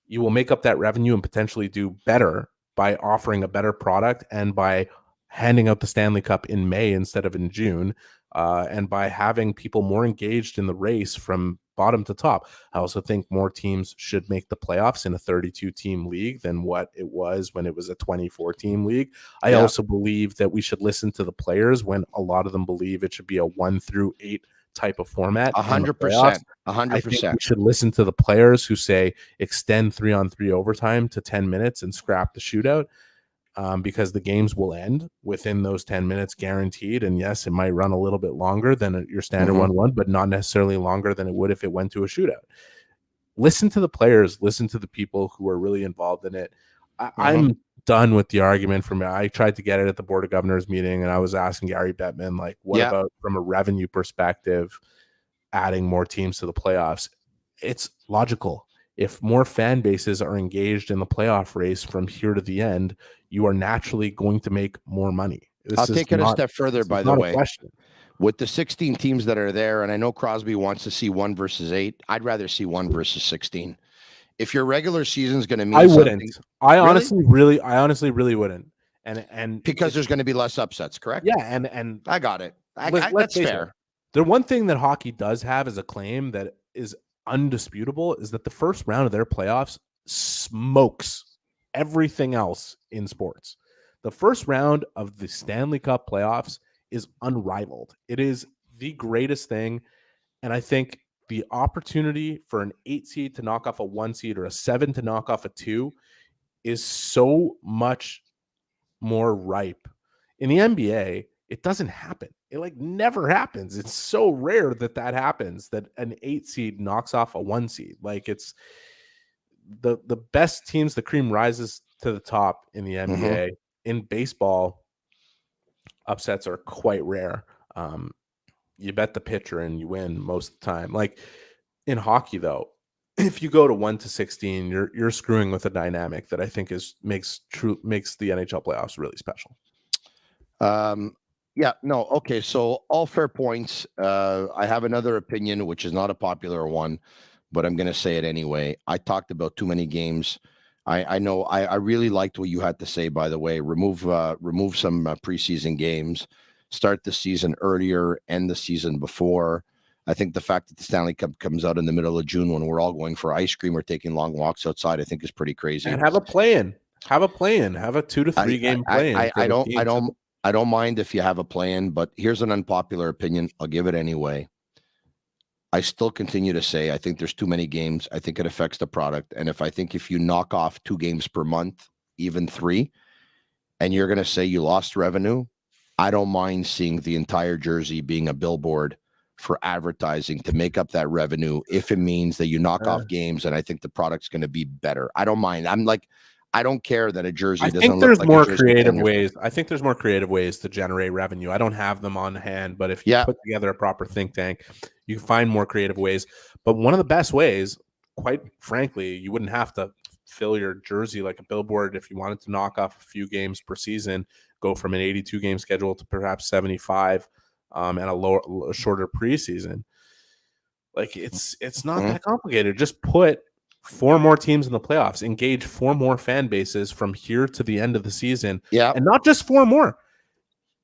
you will make up that revenue and potentially do better by offering a better product and by handing out the Stanley Cup in May instead of in June, and by having people more engaged in the race from bottom to top. I also think more teams should make the playoffs in a 32-team league than what it was when it was a 24-team league. I also believe that we should listen to the players when a lot of them believe it should be a 1-8 type of format. 100%. I think we should listen to the players who say extend 3-on-3 overtime to 10 minutes and scrap the shootout. Because the games will end within those 10 minutes guaranteed. And yes, it might run a little bit longer than your standard 1-1, but not necessarily longer than it would if it went to a shootout. Listen to the players, listen to the people who are really involved in it. I'm done with the argument from I tried to get it at the Board of Governors meeting, and I was asking Gary Bettman, like, what about from a revenue perspective, adding more teams to the playoffs? It's logical. If more fan bases are engaged in the playoff race from here to the end, you are naturally going to make more money. I'll take it a step further, by the way. With the 16 teams that are there, and I know Crosby wants to see 1 versus 8, I'd rather see 1 versus 16. If your regular season is going to mean I wouldn't. I honestly really wouldn't. And because there's going to be less upsets, correct? Yeah, and I got it. That's fair. The one thing that hockey does have as a claim that is undisputable is that the first round of their playoffs smokes everything else in sports. The first round of the Stanley Cup playoffs is unrivaled. It is the greatest thing. And I think the opportunity for an 8 seed to knock off a 1 seed or a 7 to knock off a 2 is so much more ripe. In the NBA, it doesn't happen. It never happens. It's so rare that happens, that an 8 seed knocks off a 1 seed. Like, it's the best teams, the cream rises to the top in the NBA. In baseball, upsets are quite rare. you bet the pitcher and you win most of the time. Like in hockey, though, if you go to 1-16, you're screwing with a dynamic that I think makes the NHL playoffs really special. Yeah, no, okay. So all fair points. I have another opinion, which is not a popular one, but I'm going to say it anyway. I talked about too many games. I know. I really liked what you had to say. By the way, remove some preseason games, start the season earlier, end the season before. I think the fact that the Stanley Cup comes out in the middle of June when we're all going for ice cream or taking long walks outside, I think is pretty crazy. And have a play-in. Have a 2 to 3 game play-in. I don't mind if you have a plan, but here's an unpopular opinion. I'll give it anyway. I still continue to say I think there's too many games. I think it affects the product. And if you knock off 2 games per month, even 3, and you're going to say you lost revenue, I don't mind seeing the entire jersey being a billboard for advertising to make up that revenue if it means that you knock off games, and I think the product's going to be better. I don't mind. I don't care that a jersey doesn't look like a jersey. I think there's more creative ways to generate revenue. I don't have them on hand, but if you put together a proper think tank, you can find more creative ways. But one of the best ways, quite frankly, you wouldn't have to fill your jersey like a billboard if you wanted to knock off a few games per season, go from an 82 game schedule to perhaps 75, and a shorter preseason. Like it's not that complicated. Just put 4 more teams in the playoffs, engage 4 more fan bases from here to the end of the season. Yeah. And not just 4 more.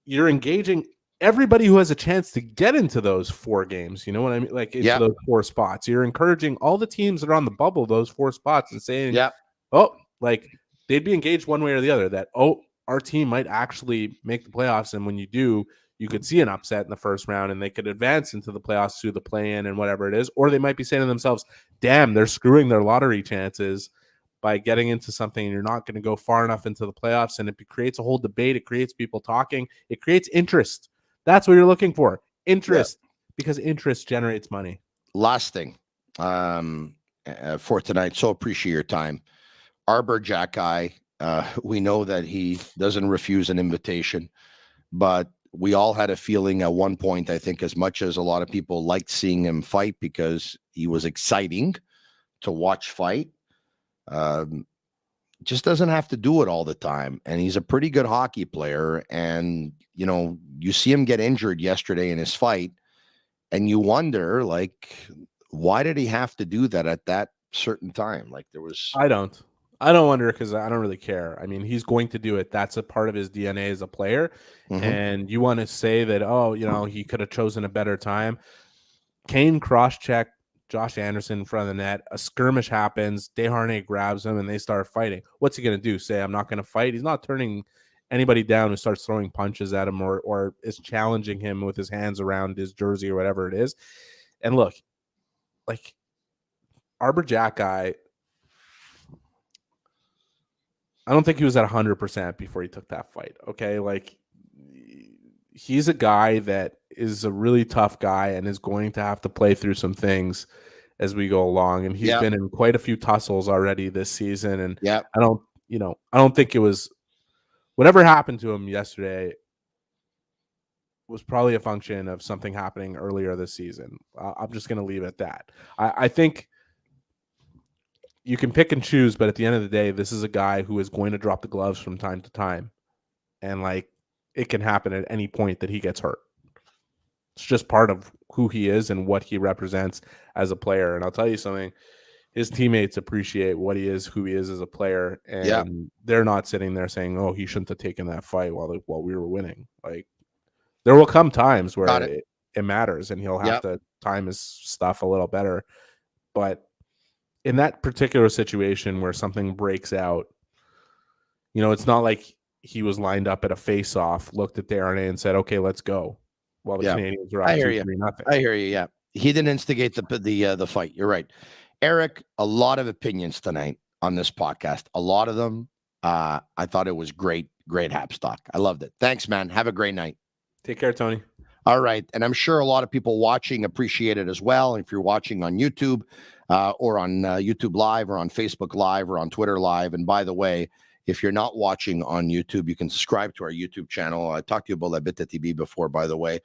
You're engaging everybody who has a chance to get into those 4 games. You know what I mean? Like into those 4 spots. You're encouraging all the teams that are on the bubble, those 4 spots, and saying, like they'd be engaged one way or the other that, our team might actually make the playoffs. And when you do, you could see an upset in the first round and they could advance into the playoffs through the play-in and whatever it is. Or they might be saying to themselves, damn, they're screwing their lottery chances by getting into something and you're not going to go far enough into the playoffs. And it creates a whole debate. It creates people talking. It creates interest. That's what you're looking for. Interest, because interest generates money. Last thing for tonight. So appreciate your time. Arber Xhekaj, we know that he doesn't refuse an invitation, but we all had a feeling at one point, I think, as much as a lot of people liked seeing him fight because he was exciting to watch fight, just doesn't have to do it all the time. And he's a pretty good hockey player. And, you see him get injured yesterday in his fight and you wonder, like, why did he have to do that at that certain time? Like I don't wonder because I don't really care. I mean, he's going to do it. That's a part of his DNA as a player. Mm-hmm. And you want to say that, he could have chosen a better time. Kane cross-check Josh Anderson in front of the net. A skirmish happens. Desharnais grabs him and they start fighting. What's he going to do? Say, I'm not going to fight? He's not turning anybody down who starts throwing punches at him or is challenging him with his hands around his jersey or whatever it is. And look, like Arber Xhekaj, I don't think he was at 100% before he took that fight. Okay. Like he's a guy that is a really tough guy and is going to have to play through some things as we go along. And he's been in quite a few tussles already this season. And I don't think it was whatever happened to him yesterday was probably a function of something happening earlier this season. I'm just going to leave it at that. I think you can pick and choose, but at the end of the day, this is a guy who is going to drop the gloves from time to time. And like, it can happen at any point that he gets hurt. It's just part of who he is and what he represents as a player. And I'll tell you something, his teammates appreciate what he is, who he is as a player. And they're not sitting there saying, oh, he shouldn't have taken that fight while we were winning. Like there will come times where it matters and he'll have to time his stuff a little better. But in that particular situation where something breaks out, it's not like he was lined up at a face-off, looked at Desharnais and said, okay, let's go. While the Canadiens are up 2-3-0. I hear you. Yeah. He didn't instigate the fight. You're right. Eric, a lot of opinions tonight on this podcast. A lot of them. I thought it was great Habs talk. I loved it. Thanks, man. Have a great night. Take care, Tony. All right. And I'm sure a lot of people watching appreciate it as well. If you're watching on YouTube or on YouTube Live or on Facebook Live or on Twitter Live. And by the way, if you're not watching on YouTube, you can subscribe to our YouTube channel. I talked to you about Bittt Tibi before, by the way.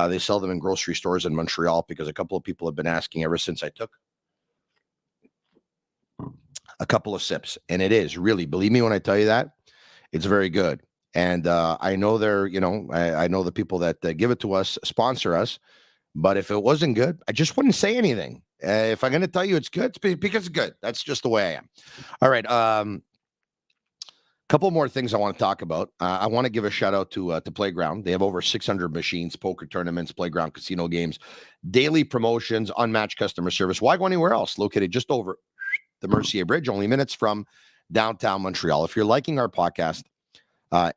They sell them in grocery stores in Montreal because a couple of people have been asking ever since I took a couple of sips. And it is really, believe me when I tell you that, it's very good. And I know I know the people that give it to us sponsor us. But if it wasn't good, I just wouldn't say anything. If I'm going to tell you it's good, it's because it's good. That's just the way I am. All right. Couple more things I want to talk about. I want to give a shout out to Playground. They have over 600 machines, poker tournaments, Playground casino games, daily promotions, unmatched customer service. Why go anywhere else? Located just over the Mercier Bridge, only minutes from downtown Montreal. If you're liking our podcast,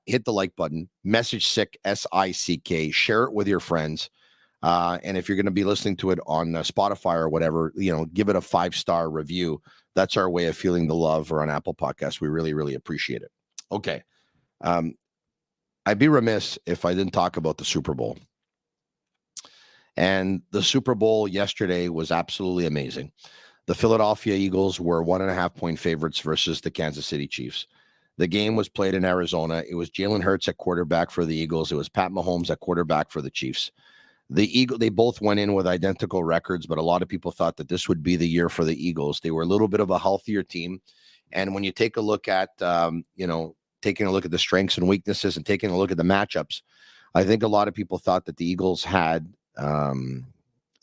hit the like button, message SICK, SICK, share it with your friends. And if you're going to be listening to it on Spotify or whatever, give it a 5-star review. That's our way of feeling the love, or on Apple Podcasts. We really, really appreciate it. Okay. I'd be remiss if I didn't talk about the Super Bowl. And the Super Bowl yesterday was absolutely amazing. The Philadelphia Eagles were 1.5-point favorites versus the Kansas City Chiefs. The game was played in Arizona. It was Jalen Hurts at quarterback for the Eagles. It was Pat Mahomes at quarterback for the Chiefs. They both went in with identical records, but a lot of people thought that this would be the year for the Eagles. They were a little bit of a healthier team. And when you take a look at, taking a look at the strengths and weaknesses and taking a look at the matchups, I think a lot of people thought that the Eagles had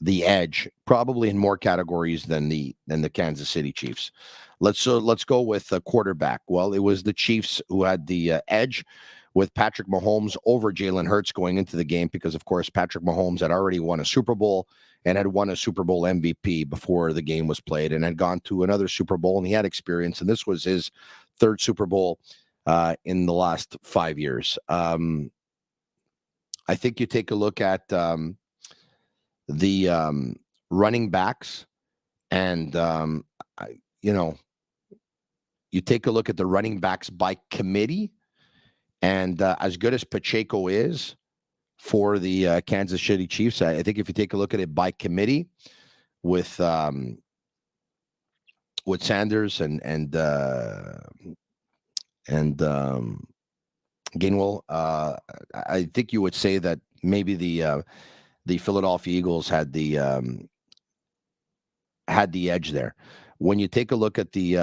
the edge, probably in more categories than the Kansas City Chiefs. Let's go with quarterback. Well, it was the Chiefs who had the edge, with Patrick Mahomes over Jalen Hurts going into the game, because, of course, Patrick Mahomes had already won a Super Bowl and had won a Super Bowl MVP before the game was played, and had gone to another Super Bowl, and he had experience, and this was his third Super Bowl in the last 5 years. I think you take a look at the running backs, and you take a look at the running backs by committee. And as good as Pacheco is for the Kansas City Chiefs, I think if you take a look at it by committee with Sanders and Gainwell, I think you would say that maybe the Philadelphia Eagles had the edge there. When you take a look at the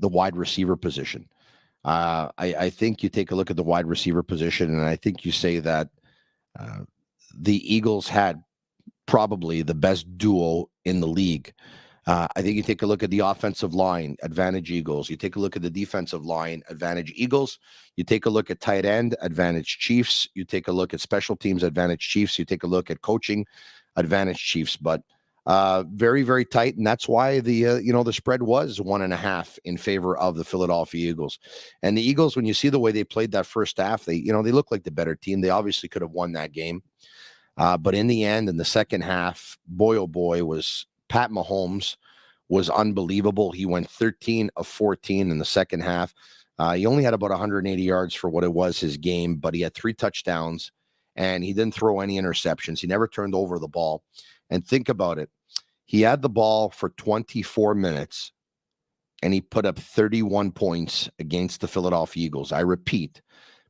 wide receiver position, I think you take a look at the wide receiver position, and I think you say that the Eagles had probably the best duo in the league. I think you take a look at the offensive line, advantage Eagles. You take a look at the defensive line, advantage Eagles. You take a look at tight end, advantage Chiefs. You take a look at special teams, advantage Chiefs. You take a look at coaching, advantage Chiefs. But very, very tight, and that's why the spread was 1.5 in favor of the Philadelphia Eagles. And the Eagles, when you see the way they played that first half, they look like the better team. They obviously could have won that game, but in the end, in the second half, boy oh boy, was Pat Mahomes was unbelievable. He went 13 of 14 in the second half. He only had about 180 yards for what it was his game, but he had 3 touchdowns, and he didn't throw any interceptions. He never turned over the ball. And think about it. He had the ball for 24 minutes, and he put up 31 points against the Philadelphia Eagles. I repeat,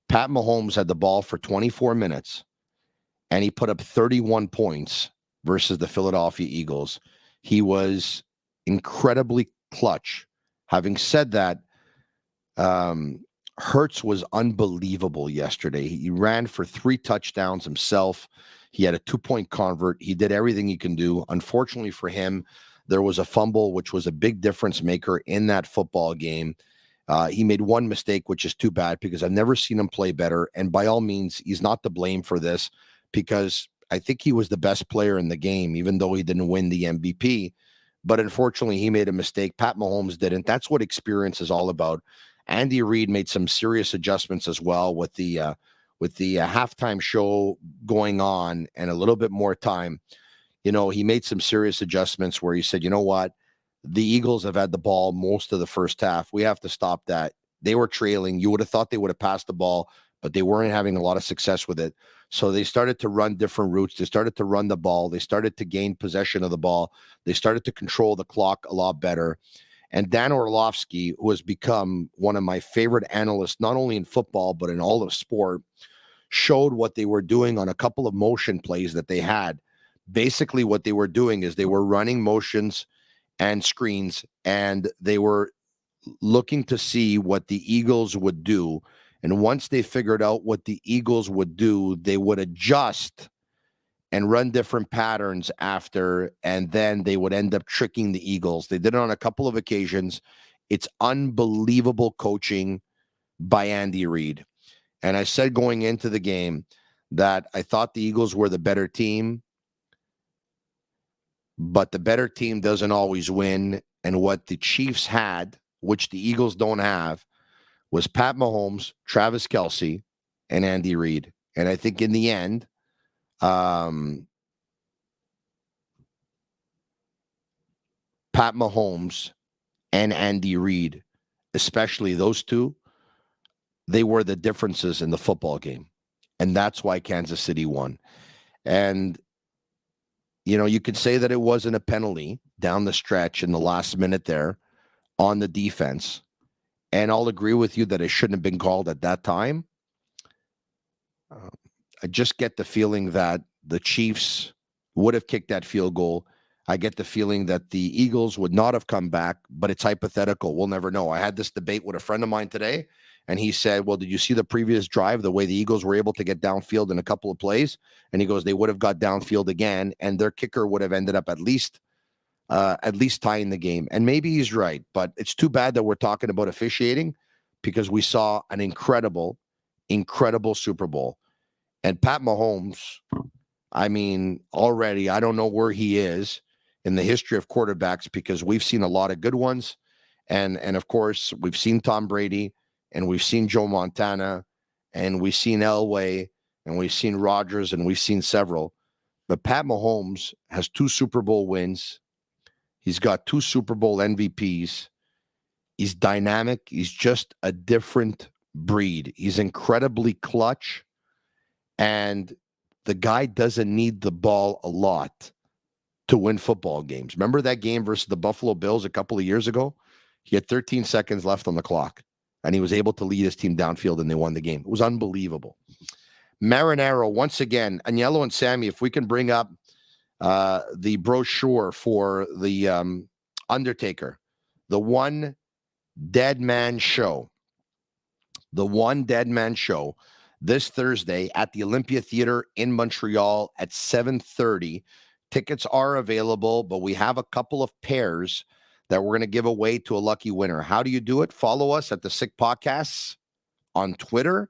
Pat Mahomes had the ball for 24 minutes, and he put up 31 points versus the Philadelphia Eagles. He was incredibly clutch. Having said that, Hurts was unbelievable yesterday. He ran for 3 touchdowns himself. He had a 2-point convert. He did everything he can do. Unfortunately for him, there was a fumble, which was a big difference maker in that football game. He made one mistake, which is too bad, because I've never seen him play better. And by all means, he's not to blame for this, because I think he was the best player in the game, even though he didn't win the MVP. But unfortunately, he made a mistake. Pat Mahomes didn't. That's what experience is all about. Andy Reid made some serious adjustments as well with the halftime show going on and a little bit more time. He made some serious adjustments where he said, you know what? The Eagles have had the ball most of the first half. We have to stop that. They were trailing. You would have thought they would have passed the ball, but they weren't having a lot of success with it. So they started to run different routes. They started to run the ball. They started to gain possession of the ball. They started to control the clock a lot better. And Dan Orlovsky, who has become one of my favorite analysts, not only in football, but in all of sport, showed what they were doing on a couple of motion plays that they had. Basically, what they were doing is they were running motions and screens, and they were looking to see what the Eagles would do. And once they figured out what the Eagles would do, they would adjust and run different patterns after, and then they would end up tricking the Eagles. They did it on a couple of occasions. It's unbelievable coaching by Andy Reid. And I said going into the game that I thought the Eagles were the better team, but the better team doesn't always win. And what the Chiefs had, which the Eagles don't have, was Pat Mahomes, Travis Kelce, and Andy Reid. And I think in the end, Pat Mahomes and Andy Reid, especially those two, they were the differences in the football game. And that's why Kansas City won. And, you know, you could say that it wasn't a penalty down the stretch in the last minute there on the defense. And I'll agree with you that it shouldn't have been called at that time. I just get the feeling that the Chiefs would have kicked that field goal. I get the feeling that the Eagles would not have come back, but it's hypothetical. We'll never know. I had this debate with a friend of mine today, and he said, well, did you see the previous drive, the way the Eagles were able to get downfield in a couple of plays? And he goes, they would have got downfield again, and their kicker would have ended up at least tying the game. And maybe he's right, but it's too bad that we're talking about officiating, because we saw an incredible Super Bowl. And Pat Mahomes, I mean, already, I don't know where he is in the history of quarterbacks, because we've seen a lot of good ones. And of course, we've seen Tom Brady, and we've seen Joe Montana, and we've seen Elway, and we've seen Rodgers, and we've seen several. But Pat Mahomes has 2 Super Bowl wins. He's got 2 Super Bowl MVPs. He's dynamic. He's just a different breed. He's incredibly clutch. And the guy doesn't need the ball a lot to win football games. Remember that game versus the Buffalo Bills a couple of years ago? He had 13 seconds left on the clock, and he was able to lead his team downfield, and they won the game. It was unbelievable. Marinaro, once again, Agnello and Sammy, if we can bring up the brochure for the Undertaker, the One Dead Man Show. The One Dead Man Show this Thursday at the Olympia Theater in Montreal at 7:30. Tickets are available, but we have a couple of pairs that we're going to give away to a lucky winner. How do you do it? Follow us at the Sick Podcasts on Twitter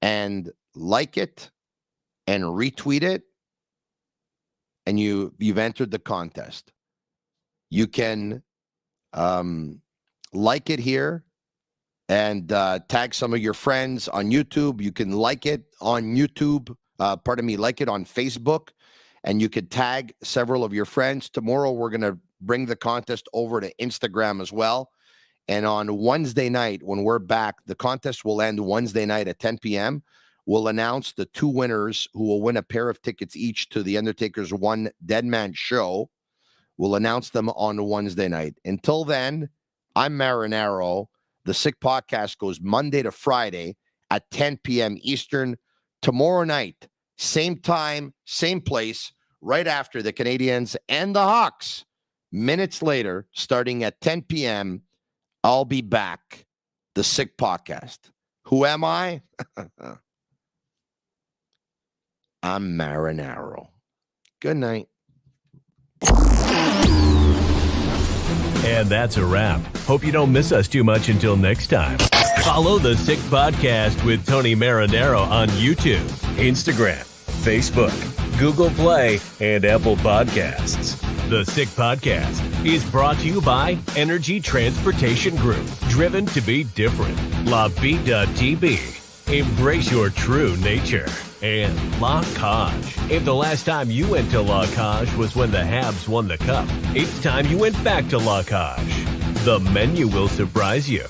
and like it and retweet it, and you've entered the contest. You can like it here and tag some of your friends on YouTube. You can like it on YouTube, like it on Facebook, and you could tag several of your friends. Tomorrow, we're going to bring the contest over to Instagram as well. And on Wednesday night, when we're back, the contest will end Wednesday night at 10 p.m. We'll announce the 2 winners who will win a pair of tickets each to the Undertaker's One Dead Man Show. We'll announce them on Wednesday night. Until then, I'm Marinaro. The Sick Podcast goes Monday to Friday at 10 p.m. Eastern. Tomorrow night, same time, same place, right after the Canadiens and the Hawks. Minutes later, starting at 10 p.m., I'll be back. The Sick Podcast. Who am I? I'm Marinaro. Good night. And that's a wrap. Hope you don't miss us too much until next time. Follow the Sick Podcast with Tony Marinaro on YouTube, Instagram, Facebook, Google Play, and Apple Podcasts. The Sick Podcast is brought to you by Energy Transportation Group, driven to be different. Bittt. Embrace your true nature. And La Cage. If the last time you went to La Cage was when the Habs won the Cup, it's time you went back to La Cage. The menu will surprise you.